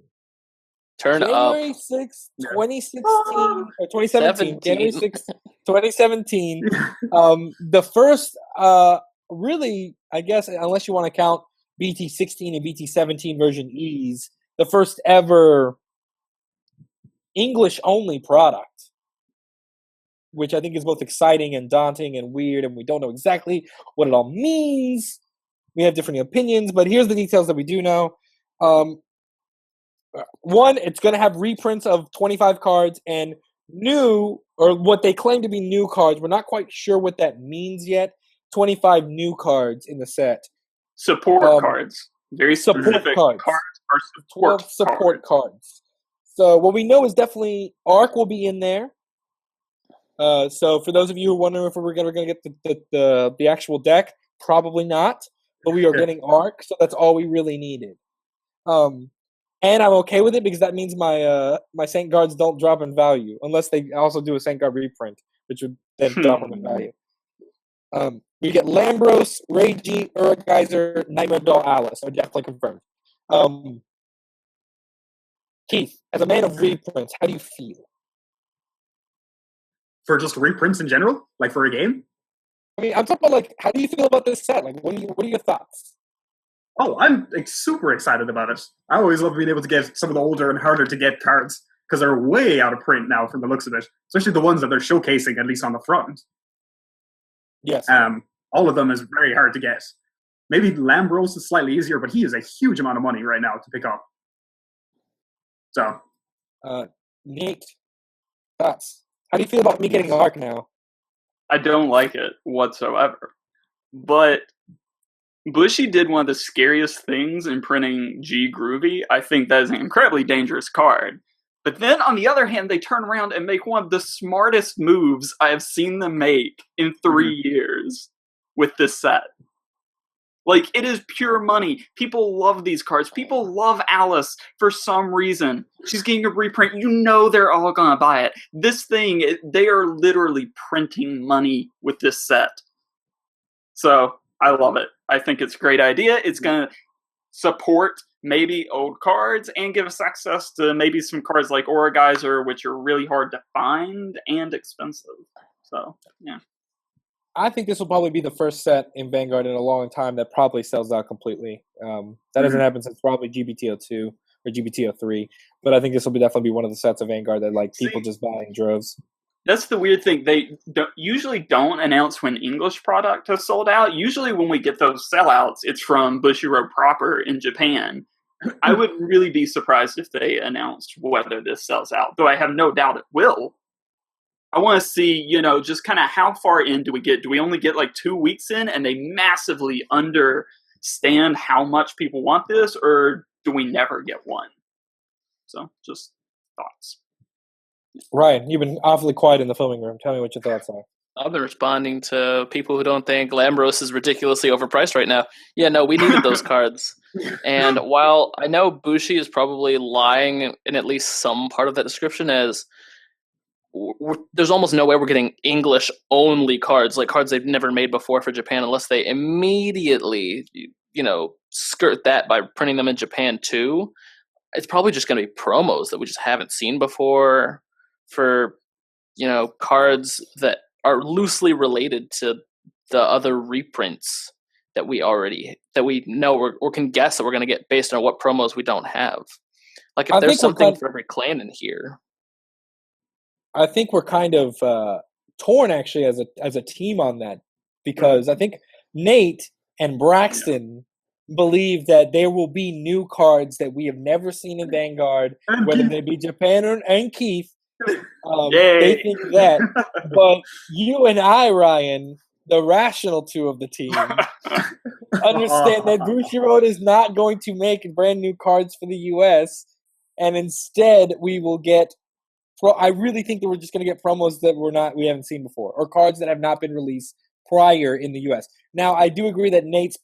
January 6th, 2016, or 2017. January 6th, 2017. The first, really, I guess, unless you want to count BT16 and BT17 version E's, the first ever English-only product, which I think is both exciting and daunting and weird, and we don't know exactly what it all means. We have different opinions, but here's the details that we do know. One, it's going to have reprints of 25 cards and new, or what they claim to be new cards. We're not quite sure what that means yet. 25 new cards in the set. Support cards. Very specific cards. Are 12 support cards. So what we know is definitely Arc will be in there. So for those of you who are wondering if we're going to get the actual deck, probably not. But we are getting Arc, so that's all we really needed. And I'm okay with it because that means my Saint Guards don't drop in value unless they also do a Saint Guard reprint, which would then drop them in value. We get Lambros, Reiji, Urgeyser, Nightmare Doll, Alice. So definitely confirmed. Keith, as a man of reprints, how do you feel? For just reprints in general? Like for a game? I mean, I'm talking about, how do you feel about this set? What are your thoughts? Oh, I'm super excited about it. I always love being able to get some of the older and harder to get cards because they're way out of print now from the looks of it, especially the ones that they're showcasing, at least on the front. Yes. All of them is very hard to get. Maybe Lambros is slightly easier, but he is a huge amount of money right now to pick up. So. Nate, thoughts? How do you feel about me getting Arc now? I don't like it whatsoever. But Bushy did one of the scariest things in printing G Groovy. I think that is an incredibly dangerous card. But then, on the other hand, they turn around and make one of the smartest moves I have seen them make in 3 years with this set. It is pure money. People love these cards. People love Alice for some reason. She's getting a reprint. You know they're all going to buy it. This thing, they are literally printing money with this set. So, I love it. I think it's a great idea. It's going to support maybe old cards and give us access to maybe some cards like Aura-Geyser, which are really hard to find and expensive. So, yeah. I think this will probably be the first set in Vanguard in a long time that probably sells out completely. That hasn't happened since probably GBT02 or GBT03. But I think this will definitely be one of the sets of Vanguard that people just buy in droves. That's the weird thing. They usually don't announce when English product has sold out. Usually when we get those sellouts, it's from Bushiroad proper in Japan. I would really be surprised if they announced whether this sells out, though I have no doubt it will. I want to see, just kind of how far in do we get? Do we only get 2 weeks in and they massively understand how much people want this, or do we never get one? So, just thoughts. Ryan, you've been awfully quiet in the filming room. Tell me what your thoughts are. I've been responding to people who don't think Lambros is ridiculously overpriced right now. Yeah, no, we needed those cards. And while I know Bushi is probably lying in at least some part of that description, as there's almost no way we're getting English-only cards, cards they've never made before for Japan, unless they immediately, skirt that by printing them in Japan too. It's probably just going to be promos that we just haven't seen before for, cards that are loosely related to the other reprints that we know or can guess that we're going to get based on what promos we don't have. If there's something for every clan in here. I think we're kind of torn actually as a team on that, because I think Nate and Braxton believe that there will be new cards that we have never seen in Vanguard, whether they be Japan and Keith. They think that, but you and I, Ryan, the rational two of the team, understand that Bushiroad is not going to make brand new cards for the US, and instead we will get. I really think that we're just going to get promos that we haven't seen before, or cards that have not been released prior in the US. Now, I do agree that Nate's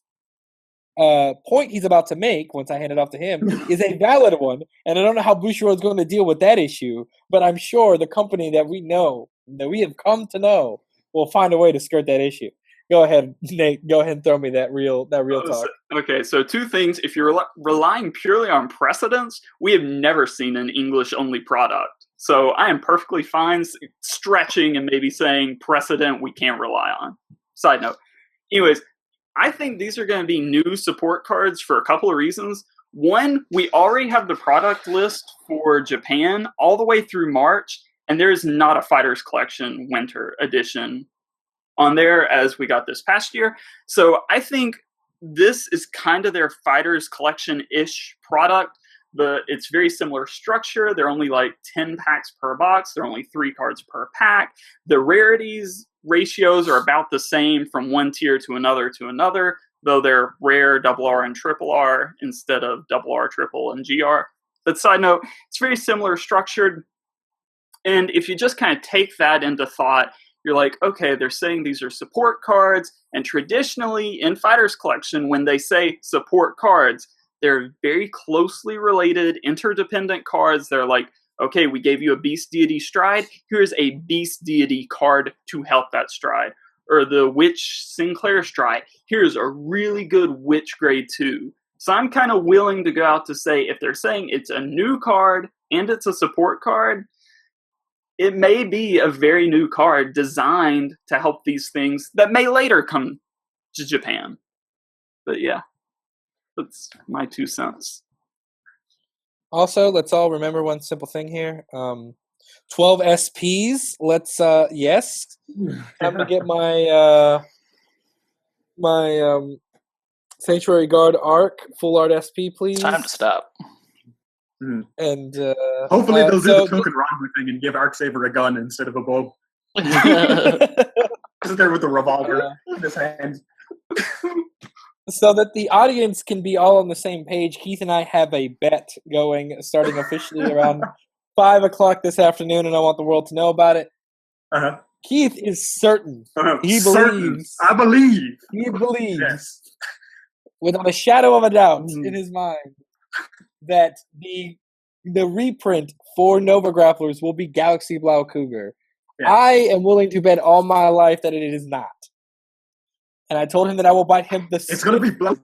point he's about to make, once I hand it off to him, is a valid one. And I don't know how Bushiroad is going to deal with that issue, but I'm sure the company that we know, that we have come to know, will find a way to skirt that issue. Go ahead, Nate. Go ahead and throw me that real talk. Okay, so two things. If you're relying purely on precedence, we have never seen an English-only product. So I am perfectly fine stretching and maybe saying precedent we can't rely on. Side note. Anyways, I think these are going to be new support cards for a couple of reasons. One, we already have the product list for Japan all the way through March, and there's not a Fighters Collection Winter Edition on there as we got this past year. So I think this is kind of their Fighters Collection-ish product. It's very similar structure. They're only like 10 packs per box. They're only 3 cards per pack. The rarities ratios are about the same from one tier to another, though they're rare, RR, and RRR instead of RR, triple, and GR. But side note, it's very similar structured. And if you just kind of take that into thought, you're like, okay, they're saying these are support cards, and traditionally in Fighters Collection, when they say support cards, they're very closely related, interdependent cards. They're like, okay, we gave you a Beast Deity Stride, here's a Beast Deity card to help that Stride. Or the Witch Sinclair Stride, here's a really good Witch Grade 2. So I'm kind of willing to go out to say, if they're saying it's a new card and it's a support card, it may be a very new card designed to help these things that may later come to Japan. But yeah, that's my 2 cents. Also, let's all remember one simple thing here. 12 SPs. Let's, yes. I'm going to get my Sanctuary Guard Arc, full art SP, please. Time to stop. And hopefully they'll do the token robbery thing and give Arcsaver a gun instead of a bow. Sit there with a revolver in his hand. So that the audience can be all on the same page, Keith and I have a bet going, starting officially around 5 o'clock this afternoon, and I want the world to know about it. Keith is certain. He believes. I believe. He believes, yes, without a shadow of a doubt in his mind, that the reprint for Nova Grapplers will be Galaxy Blau Cougar. Yeah. I am willing to bet all my life that it is not. And I told him that I will buy him the... It's going to be Black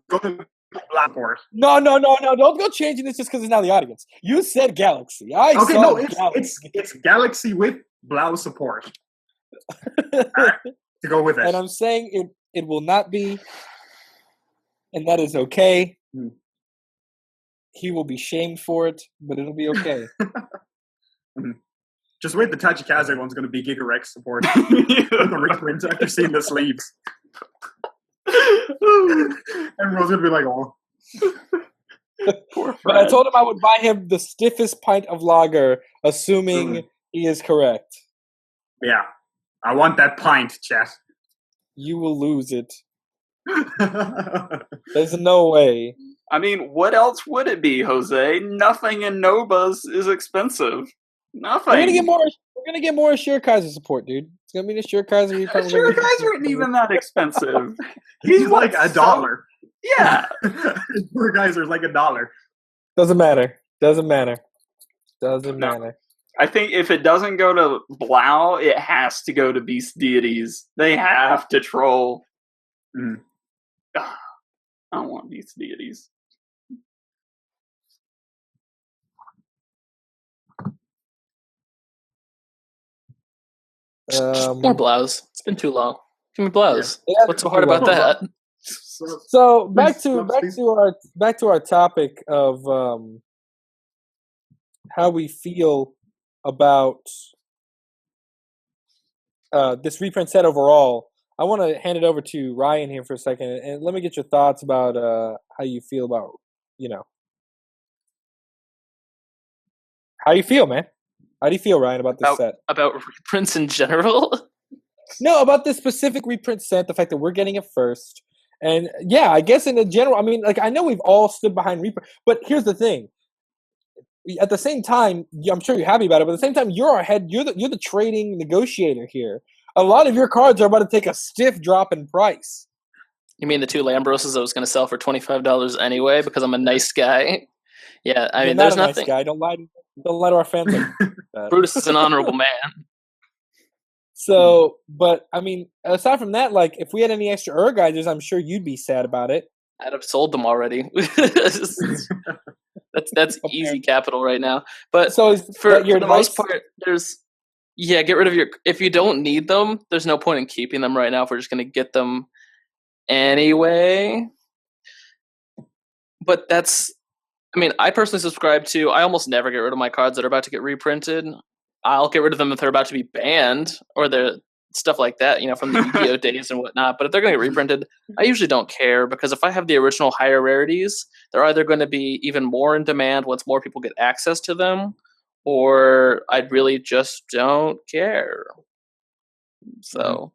Horse. No. Don't go changing this just because it's now the audience. You said Galaxy. It's Galaxy with Blau support. Right, to go with it. And I'm saying it will not be, and that is okay. He will be shamed for it, but it'll be okay. Just wait, the Tachikaze one's going to be Gigarex support. The reprint after seeing the sleeves. Everyone's going to be like, oh. But I told him I would buy him the stiffest pint of lager, assuming he is correct. Yeah. I want that pint, chat. You will lose it. There's no way. I mean, what else would it be, Jose? Nothing in Nobas is expensive. Nothing. We're gonna get more Ashir Kaiser support, dude. It's gonna be the Ashir Kaiser. Ashir Kaiser isn't even that expensive. He's like $1. Yeah. Ashir Kaiser's like $1. Doesn't matter. I think if it doesn't go to Blau, it has to go to Beast Deities. They have to troll. I don't want Beast Deities. More Blaus. It's been too long. Give me Blaus. Yeah, what's so hard about that? So back to our topic of how we feel about this reprint set overall. I want to hand it over to Ryan here for a second, and let me get your thoughts about how you feel about, how you feel, man. How do you feel, Ryan, about this set? About reprints in general? No, about this specific reprint set, the fact that we're getting it first. And yeah, I guess in the general, I mean, like, I know we've all stood behind reprint, but here's the thing. At the same time, I'm sure you're happy about it, but at the same time, you're the trading negotiator here. A lot of your cards are about to take a stiff drop in price. You mean the 2 Lambroses I was going to sell for $25 anyway because I'm a nice guy? Yeah, I mean, there's nothing. Nice guy. Don't lie to our fans. Brutus is an honorable man. So, but I mean, aside from that, like, if we had any extra Urgeizers, I'm sure you'd be sad about it. I'd have sold them already. That's easy capital right now. But so for the most part, get rid of your. If you don't need them, there's no point in keeping them right now. If we're just going to get them anyway. But I personally subscribe to. I almost never get rid of my cards that are about to get reprinted. I'll get rid of them if they're about to be banned or they're stuff like that, from the Yu-Gi-Oh days and whatnot. But if they're going to get reprinted, I usually don't care because if I have the original higher rarities, they're either going to be even more in demand once more people get access to them, or I really just don't care. So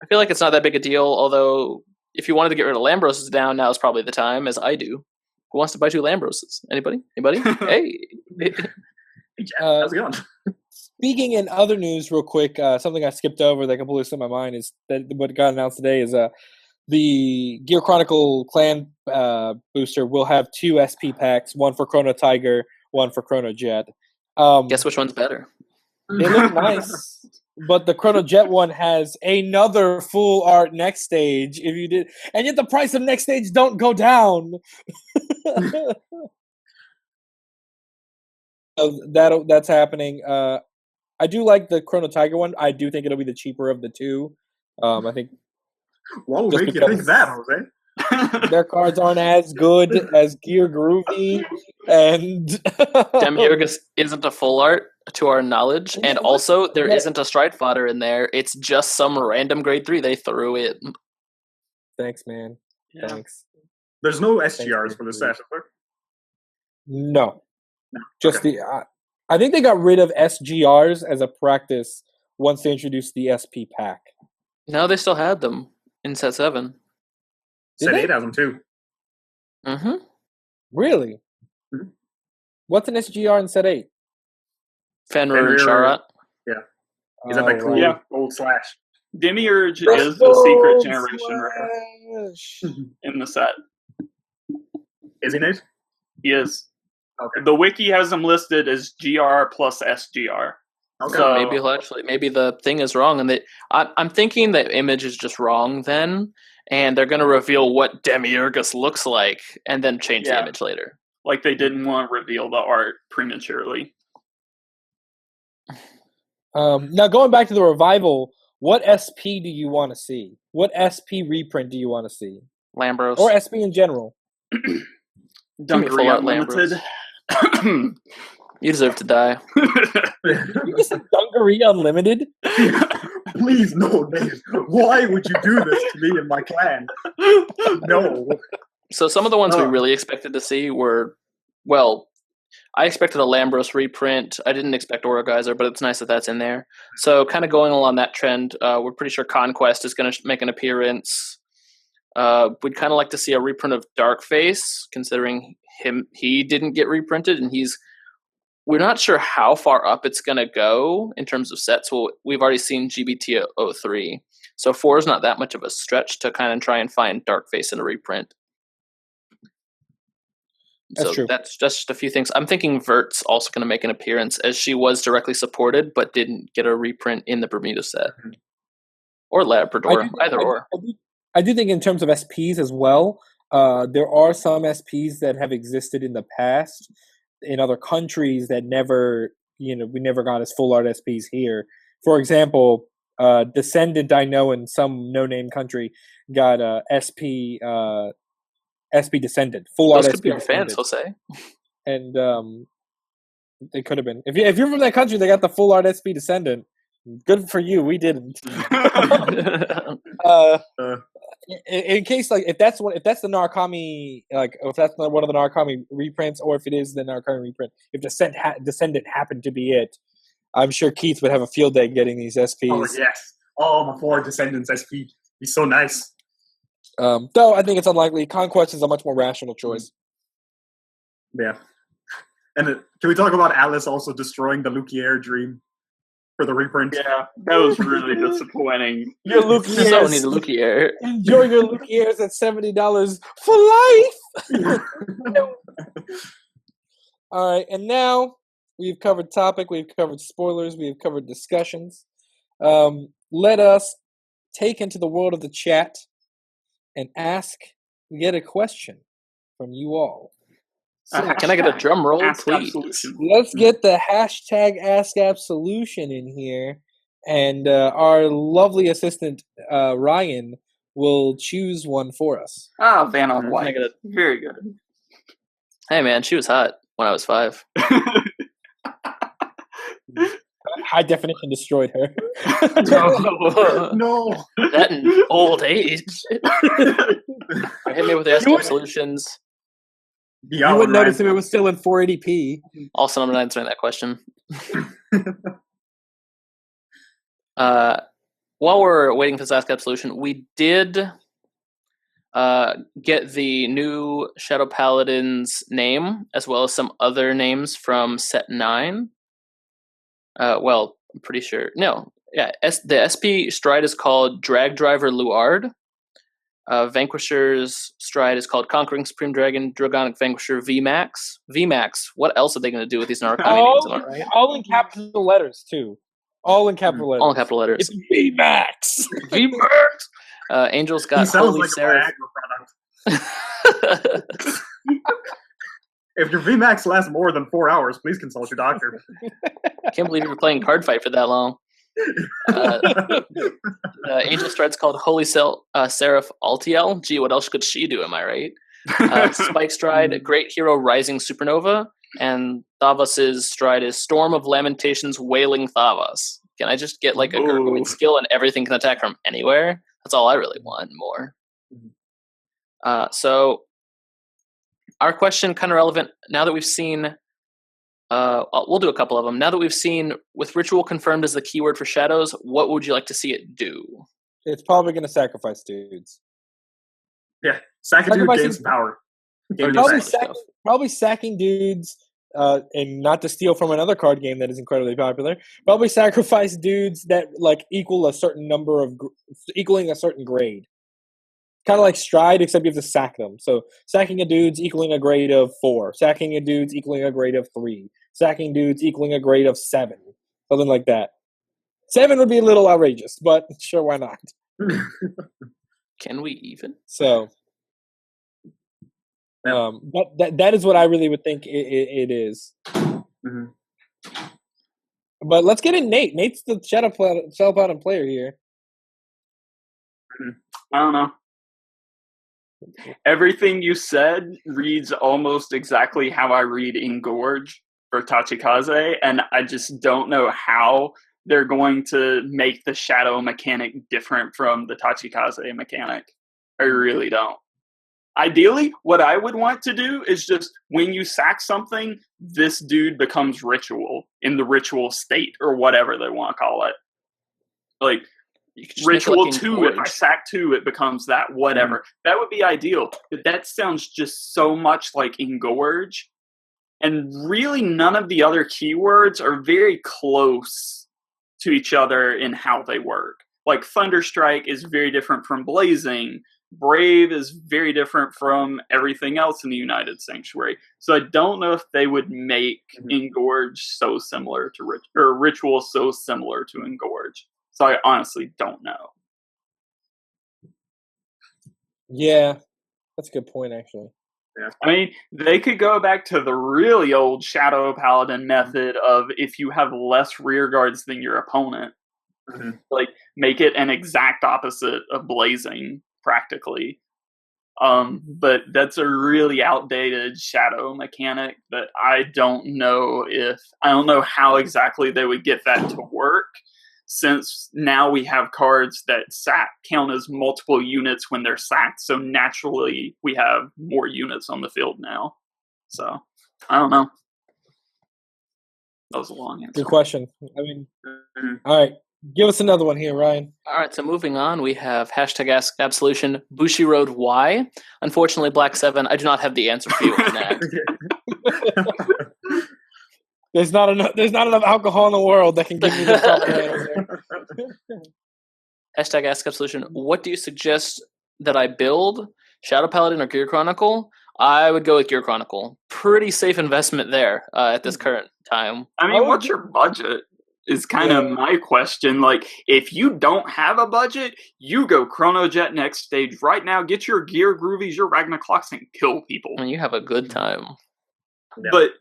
I feel like it's not that big a deal. Although if you wanted to get rid of Lambroses now is probably the time, as I do. Who wants to buy 2 Lambroses? Anybody? Hey. How's it going? Speaking in other news, real quick, something I skipped over that completely slipped my mind is that what got announced today is the Gear Chronicle clan booster will have 2 SP packs, one for Chrono Tiger, one for Chrono Jet. Guess which one's better? They look nice, but the Chrono Jet one has another full art next stage. If you did, and yet the price of next stage don't go down. That's happening. I do like the Chrono Tiger one. I do think it'll be the cheaper of the 2. I think. What will make you think that, Jose? Their cards aren't as good as Gear Groovy, and Demiurgus isn't a full art to our knowledge, and also there isn't a Stride Fodder in there. It's just some random grade 3 they threw in. Thanks, man. Yeah. Thanks. There's no SGRs for the set, is there? No. Just okay. I think they got rid of SGRs as a practice once they introduced the SP pack. No, they still had them in set 7. Set 8 has them too. Mm-hmm. Really? Mm-hmm. What's an SGR in set 8? Fenrir and Charat. Yeah. Is that cool? Yeah. Old Slash. Demiurge is the secret generation rare in the set. Is he, Nate? He is. Okay. The wiki has him listed as GR plus SGR. Okay. So maybe the thing is wrong, and I'm thinking the image is just wrong then, and they're going to reveal what Demiurgus looks like, and then change the image later. Like they didn't want to reveal the art prematurely. Now going back to the revival, what SP do you want to see? What SP reprint do you want to see? Lambros or SP in general? Dunkery Unlimited. You deserve to die. You just said Dunkery Unlimited? Please, no, Nate. Why would you do this to me and my clan? No. So some of the ones we really expected to see were, I expected a Lambros reprint. I didn't expect Orgeyser, but it's nice that that's in there. So kind of going along that trend, we're pretty sure Conquest is going to make an appearance. We'd kind of like to see a reprint of Darkface, considering he didn't get reprinted, and we're not sure how far up it's going to go in terms of sets. Well, we've already seen GBT 03, so 4 is not that much of a stretch to kind of try and find Darkface in a reprint. That's true. That's just a few things. I'm thinking Vert's also going to make an appearance, as she was directly supported, but didn't get a reprint in the Bermuda set. Or Labrador, either or. I do think in terms of SPs as well, there are some SPs that have existed in the past in other countries that never, we never got as full art SPs here. For example, Descendant, I know in some no-name country, got SP Descendant, full art SP. Those could be our fans, he'll say. And they could have been. If you're from that country, they got the full art SP Descendant. Good for you. We didn't. In case, if that's the Narukami, if that's not one of the Narukami reprints, or if it is the Narukami reprint, if Descendant happened to be it, I'm sure Keith would have a field day getting these SPs. Oh yes! Oh, my 4 Descendants SP. He's so nice. Though I think it's unlikely. Conquest is a much more rational choice. Yeah. And can we talk about Alice also destroying the Lukier dream for the reprint. Yeah, that was really disappointing. Your So need Lukiers. a Lukier. Enjoy your Lukiers at $70 for life. All right, and now we've covered topic, we've covered spoilers, we've covered discussions. Let us take into the world of the chat and get a question from you all. So, Can I get a drum roll, Ask please? Absolution. Let's get the hashtag Ask Absolution in here, and our lovely assistant Ryan will choose one for us. Ah, Van on Can I White. get a- Very good. Hey man, she was hot when I was 5. High definition destroyed her. No. That in old age. Hit me with the Ask Absolutions. Yeah, You wouldn't right. notice if it was still in 480p. Also, I'm not answering that question. While we're waiting for this Ask Absolution, we did get the new Shadow Paladin's name, as well as some other names from Set 9. Well, I'm pretty sure. No. Yeah, the SP stride is called Drag Driver Luard. Vanquisher's stride is called Conquering Supreme Dragon Dragonic Vanquisher VMAX. VMAX, what else are they going to do with these Narukami names? Am I right? All in capital letters, too. All in capital letters. All in capital letters. It's VMAX. VMAX! Angel's He got sounds Holy like Seraph. a Viagra product. If your VMAX lasts more than 4 hours, please consult your doctor. Can't believe you were playing Cardfight for that long. Angel Stride's called Holy Seraph Altiel. Gee, what else could she do? Am I right? Spike Stride, Great Hero Rising Supernova, and Thavas's stride is Storm of Lamentations Wailing Thavas. Can I just get like a Gurgoid skill and everything can attack from anywhere? That's all I really want and more. So our question, kind of relevant now that we've seen. We'll do a couple of them. Now that we've seen with Ritual confirmed as the keyword for Shadows, what would you like to see it do? It's probably going to sacrifice dudes. Yeah, sack a dude gains power. Probably sacking dudes, and not to steal from another card game that is incredibly popular. Probably sacrifice dudes that like equal a certain number of equaling a certain grade. Kind of like Stride, except you have to sack them. So sacking a dude's equaling a grade of 4. Sacking a dude's equaling a grade of 3. Sacking dudes equaling a grade of 7. Something like that. 7 would be a little outrageous, but sure, why not? Can we even? So, but that is what I really would think it is. Mm-hmm. But let's get in Nate. Nate's the Shadow Paladin player here. I don't know. Everything you said reads almost exactly how I read Engorge for Tachikaze, and I just don't know how they're going to make the shadow mechanic different from the Tachikaze mechanic. I really don't. Ideally, what I would want to do is just when you sack something, this dude becomes ritual in the ritual state or whatever they want to call it. Like, Ritual 2, if I sack 2, it becomes that, whatever. Mm-hmm. That would be ideal. But that sounds just so much like Engorge. And really none of the other keywords are very close to each other in how they work. Like Thunderstrike is very different from Blazing. Brave is very different from everything else in the United Sanctuary. So I don't know if they would make Engorge so similar to Ritual so similar to Engorge. So I honestly don't know. Yeah, that's a good point, actually. Yeah. I mean, they could go back to the really old Shadow Paladin method of if you have less rear guards than your opponent, like make it an exact opposite of Blazing, practically. But that's a really outdated Shadow mechanic that I don't know how exactly they would get that to work. Since now we have cards that count as multiple units when they're sacked, so naturally we have more units on the field now. So, I don't know. That was a long answer. Good question. I mean, all right. Give us another one here, Ryan. All right, so moving on, we have hashtag Ask Absolution, Bushiroad Y. Unfortunately, Black 7, I do not have the answer for you on that. There's not enough alcohol in the world that can give me the proper answer. Hashtag Ask Absolution. What do you suggest that I build? Shadow Paladin or Gear Chronicle? I would go with Gear Chronicle. Pretty safe investment there at this current time. I mean, what's your budget? Is kind of my question. Like, if you don't have a budget, you go Chronojet next stage right now. Get your gear groovies, your Ragnarclocks, and kill people. And you have a good time. But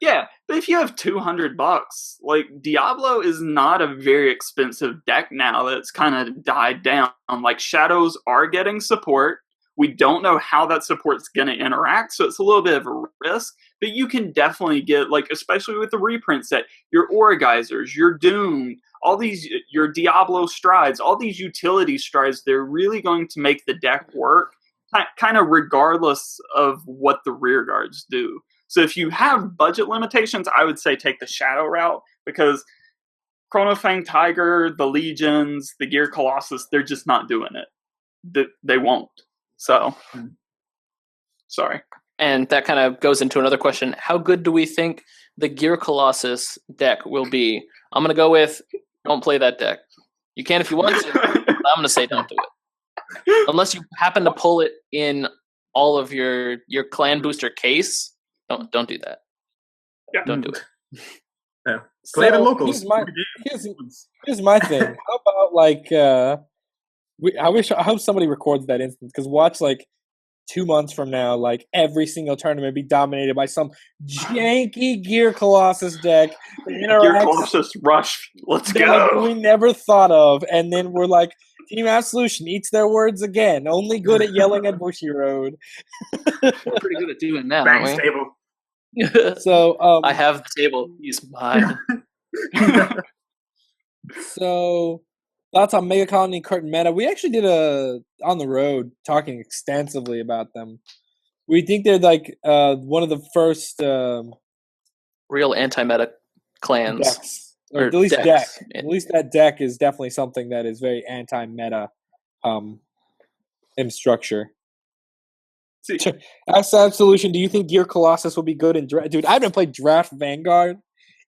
if you have $200, like Diablo is not a very expensive deck now. That's kind of died down. Like Shadows are getting support. We don't know how that support's going to interact, so it's a little bit of a risk. But you can definitely get, like, especially with the reprint set, your Orgeizers, your Doom, all these, your Diablo strides, all these utility strides, they're really going to make the deck work, kind of regardless of what the rear guards do. So if you have budget limitations, I would say take the Shadow route, because Chronofang Tiger, the Legions, the Gear Colossus, they're just not doing it. They won't. So, sorry. And that kind of goes into another question. How good do we think the Gear Colossus deck will be? I'm going to go with, don't play that deck. You can if you want to, but I'm going to say don't do it. Unless you happen to pull it in all of your clan booster case, don't do that. Yeah. Don't do it. Yeah. Play it in locals. Here's my thing. How about, like, I hope somebody records that instance, because watch, like, 2 months from now, like, every single tournament be dominated by some janky Gear Colossus deck. Gear Colossus Rush. Let's go. Like, we never thought of, and then we're like, Team Absolution eats their words again. Only good at yelling at Bushiroad. We're pretty good at doing that, Banks aren't table. we? So I have the table. He's mine. So thoughts on Mega Colony Curtain Meta. We actually did a on the road talking extensively about them. We think they're like one of the first Real anti-meta clans. decks, or at least decks. deck. At least that deck is definitely something that is very anti-meta in structure. See, Ask Absolution, do you think Gear Colossus will be good in draft? Dude, I haven't played Draft Vanguard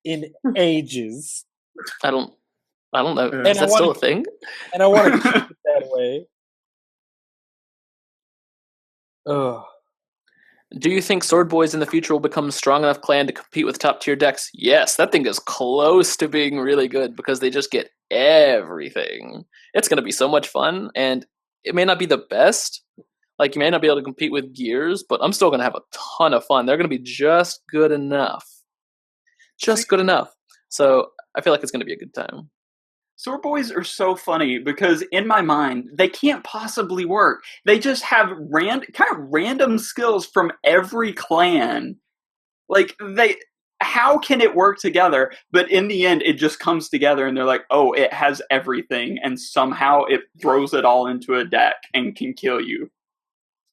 in ages. I don't know. And Is that still a thing? And I want to keep it that way. Ugh. Do you think Sword Boys in the future will become a strong enough clan to compete with top tier decks? Yes, that thing is close to being really good because they just get everything. It's going to be so much fun, and it may not be the best. Like, you may not be able to compete with Gears, but I'm still going to have a ton of fun. They're going to be just good enough. Just good enough. So I feel like it's going to be a good time. Sword Boys are so funny because in my mind, they can't possibly work. They just have kind of random skills from every clan. Like, how can it work together? But in the end, it just comes together and they're like, oh, it has everything. And somehow it throws it all into a deck and can kill you.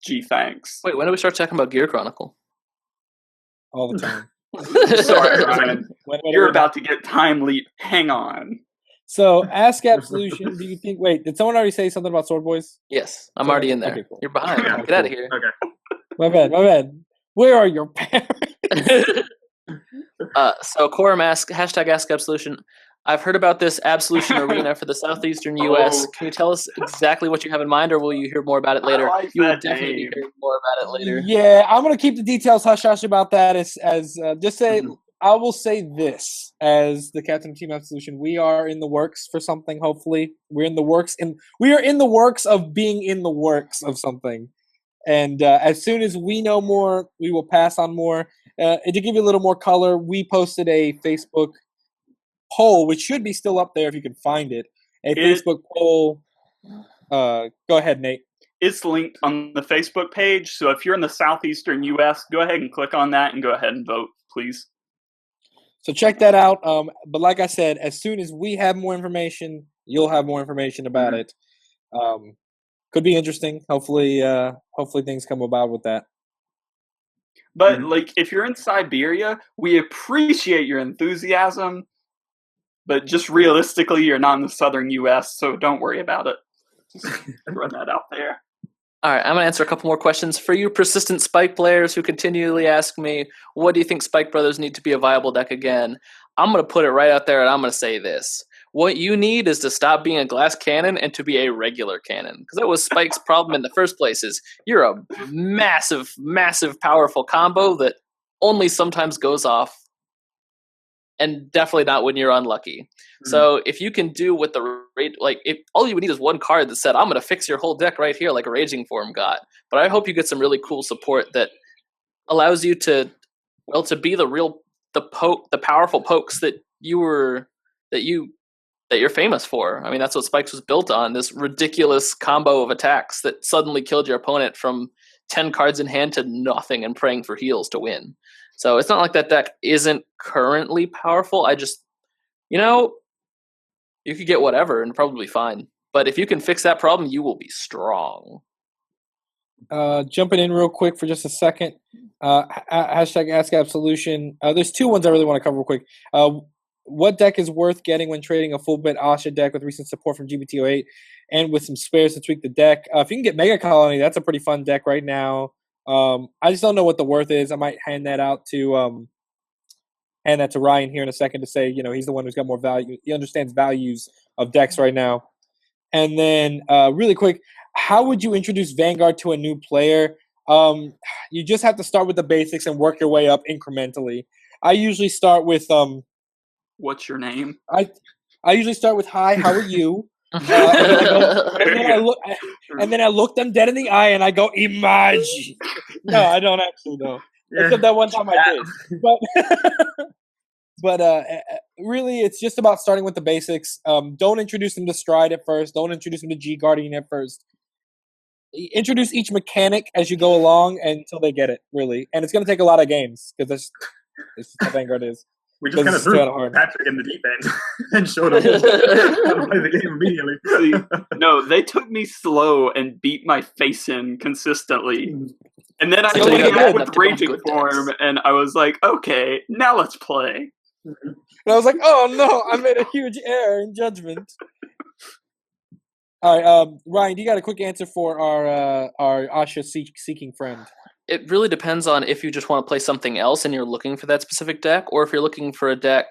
Gee, thanks. Wait, when do we start talking about Gear Chronicle? All the time. Sorry, Ryan. When- You're about to get time leap. Hang on. So, Ask Absolution, do you think... Wait, did someone already say something about Sword Boys? Yes, I'm already in there. Okay, cool. You're behind. Yeah, Get out of here. Okay. My bad. Where are your parents? So Quorum asks, hashtag Ask Absolution. I've heard about this Absolution Arena for the southeastern U.S. Can you tell us exactly what you have in mind, or will you hear more about it later? I like You will that definitely be name. hearing more about it later. Yeah, I'm going to keep the details hush-hush about that just say... I will say this as the captain of Team Absolution: we are in the works for something. Hopefully, we are in the works of being in the works of something. And as soon as we know more, we will pass on more. And to give you a little more color, we posted a Facebook poll, which should be still up there if you can find it. Facebook poll. Go ahead, Nate. It's linked on the Facebook page. So if you're in the southeastern U.S., go ahead and click on that and go ahead and vote, please. So check that out. But like I said, as soon as we have more information, you'll have more information about it. Could be interesting. Hopefully things come about with that. But like, if you're in Siberia, we appreciate your enthusiasm. But just realistically, you're not in the southern U.S., so don't worry about it. Just run that out there. All right, I'm going to answer a couple more questions. For you persistent Spike players who continually ask me, what do you think Spike Brothers need to be a viable deck again? I'm going to put it right out there and I'm going to say this. What you need is to stop being a glass cannon and to be a regular cannon. Because that was Spike's problem in the first place is you're a massive, massive, powerful combo that only sometimes goes off. And definitely not when you're unlucky. Mm-hmm. So if you can do what the rate, like, if all you would need is one card that said, I'm going to fix your whole deck right here, like a Raging Form got. But I hope you get some really cool support that allows you to be the powerful pokes that you're famous for. I mean, that's what Spikes was built on, this ridiculous combo of attacks that suddenly killed your opponent from 10 cards in hand to nothing and praying for heals to win. So it's not like that deck isn't currently powerful. I just, you could get whatever and probably fine. But if you can fix that problem, you will be strong. Jumping in real quick for just a second. Hashtag Ask Absolution. There's two ones I really want to cover real quick. What deck is worth getting when trading a full bit Asha deck with recent support from GBT08 and with some spares to tweak the deck? If you can get Mega Colony, that's a pretty fun deck right now. I just don't know what the worth is. I might hand that to Ryan here in a second to say, he's the one who's got more value. He understands values of decks right now. And then really quick, how would you introduce Vanguard to a new player? You just have to start with the basics and work your way up incrementally. I usually start with what's your name? I usually start with hi, how are you? And then I look them dead in the eye and I go, Imaji. No, I don't actually know. Yeah. Except that one time I did. But really, it's just about starting with the basics. Don't introduce them to Stride at first. Don't introduce them to G Guardian at first. Introduce each mechanic as you go along until they get it, really. And it's going to take a lot of games because that's just how Vanguard is. We just kind of threw Patrick in the deep end and showed him how to play the game immediately. See, no, they took me slow and beat my face in consistently. And then I came out with Raging Form, and I was like, okay, now let's play. And I was like, oh no, I made a huge error in judgment. All right, Ryan, do you got a quick answer for our Asha seeking friend? It really depends on if you just want to play something else and you're looking for that specific deck, or if you're looking for a deck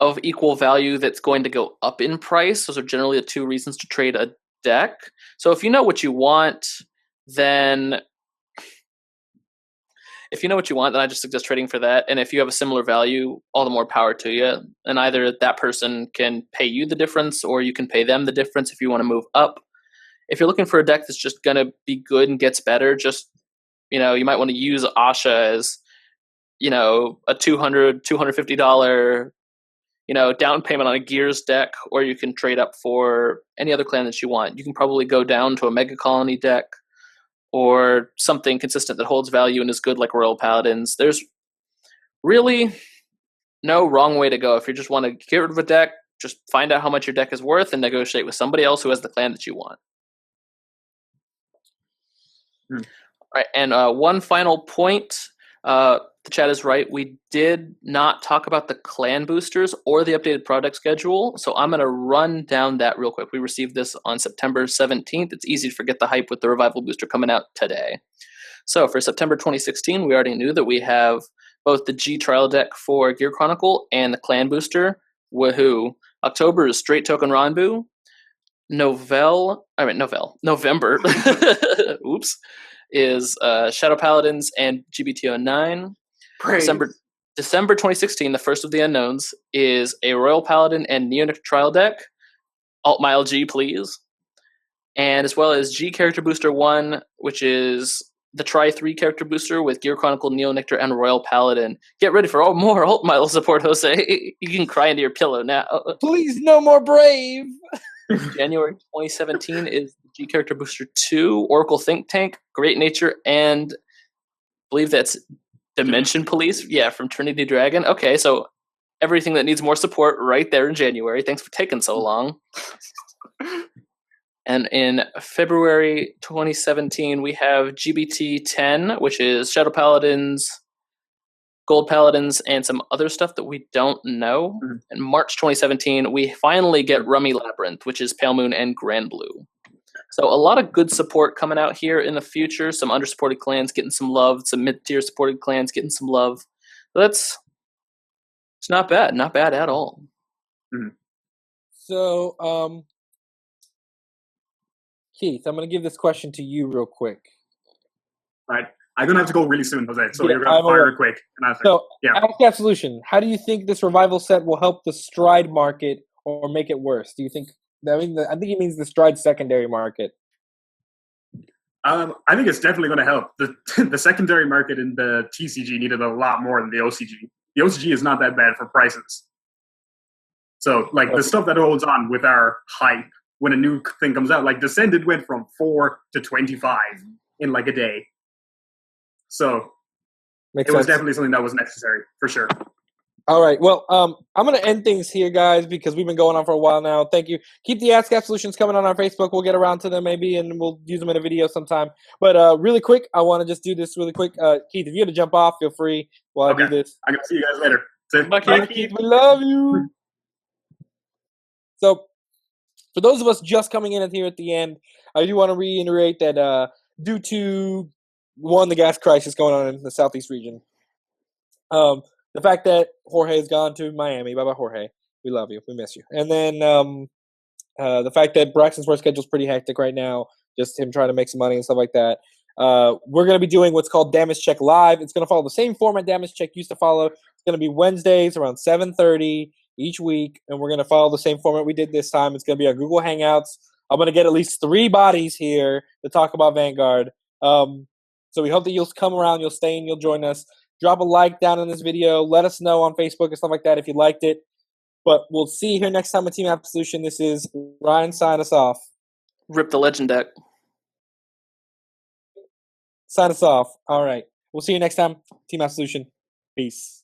of equal value that's going to go up in price. Those are generally the two reasons to trade a deck. So if you know what you want, then I just suggest trading for that. And if you have a similar value, all the more power to you. And either that person can pay you the difference or you can pay them the difference if you want to move up. If you're looking for a deck that's just going to be good and gets better, just you might want to use Asha as, a $200, $250, down payment on a Gears deck, or you can trade up for any other clan that you want. You can probably go down to a Mega Colony deck or something consistent that holds value and is good like Royal Paladins. There's really no wrong way to go. If you just want to get rid of a deck, just find out how much your deck is worth and negotiate with somebody else who has the clan that you want. Right, and one final point. The chat is right. We did not talk about the clan boosters or the updated product schedule, so I'm going to run down that real quick. We received this on September 17th. It's easy to forget the hype with the Revival booster coming out today. So for September 2016, we already knew that we have both the G trial deck for Gear Chronicle and the clan booster. Woohoo! October is Straight Token Ranbu. November. Oops. Is Shadow Paladins and GBT09. December 2016, the first of the unknowns, is a Royal Paladin and Neonic trial deck. Alt Mile G, please. And as well as G Character Booster 1, which is the Try 3 character booster with Gear Chronicle, Neonectar, and Royal Paladin. Get ready for more Alt Mile support, Jose. You can cry into your pillow now. Please, no more Brave! January 2017 is G Character Booster 2, Oracle Think Tank, Great Nature, and I believe that's Dimension Police. Yeah, from Trinity Dragon. Okay, so everything that needs more support right there in January. Thanks for taking so long. And in February 2017, we have GBT 10, which is Shadow Paladins, Gold Paladins, and some other stuff that we don't know. Mm-hmm. In March 2017, we finally get Rummy Labyrinth, which is Pale Moon and Grand Blue. So a lot of good support coming out here in the future. Some undersupported clans getting some love. Some mid-tier supported clans getting some love. So It's not bad. Not bad at all. So, Keith, I'm going to give this question to you real quick. All right. I'm going to have to go really soon, Jose, so Yeah, you're going to fire it quick. And answer. So, yeah. Absolution, how do you think this revival set will help the Stride market or make it worse? Do you think? I think he means the Stride secondary market. I think it's definitely going to help. The secondary market in the TCG needed a lot more than the OCG. The OCG is not that bad for prices. So, like, the stuff that holds on with our hype when a new thing comes out, like Descended went from 4 to 25 in like a day. So, it was definitely something that was necessary, for sure. All right. Well, I'm going to end things here, guys, because we've been going on for a while now. Thank you. Keep the Ask Absolutions coming on our Facebook. We'll get around to them maybe, and we'll use them in a video sometime. But really quick, I want to just do this really quick. Keith, if you had to jump off, feel free while I do this. I'm going to see you guys later. Bye, Keith. We love you. So, for those of us just coming in here at the end, I do want to reiterate that due to, the gas crisis going on in the Southeast region, the fact that Jorge has gone to Miami, bye-bye, Jorge. We love you. We miss you. And then the fact that Braxton's work schedule is pretty hectic right now, just him trying to make some money and stuff like that. We're going to be doing what's called Damage Check Live. It's going to follow the same format Damage Check used to follow. It's going to be Wednesdays around 7:30 each week, and we're going to follow the same format we did this time. It's going to be our Google Hangouts. I'm going to get at least 3 bodies here to talk about Vanguard. So we hope that you'll come around, you'll stay, and you'll join us. Drop a like down in this video. Let us know on Facebook and stuff like that if you liked it. But we'll see you here next time with Team Absolution. This is Ryan. Sign us off. Rip the legend deck. Sign us off. All right. We'll see you next time. Team Absolution. Peace.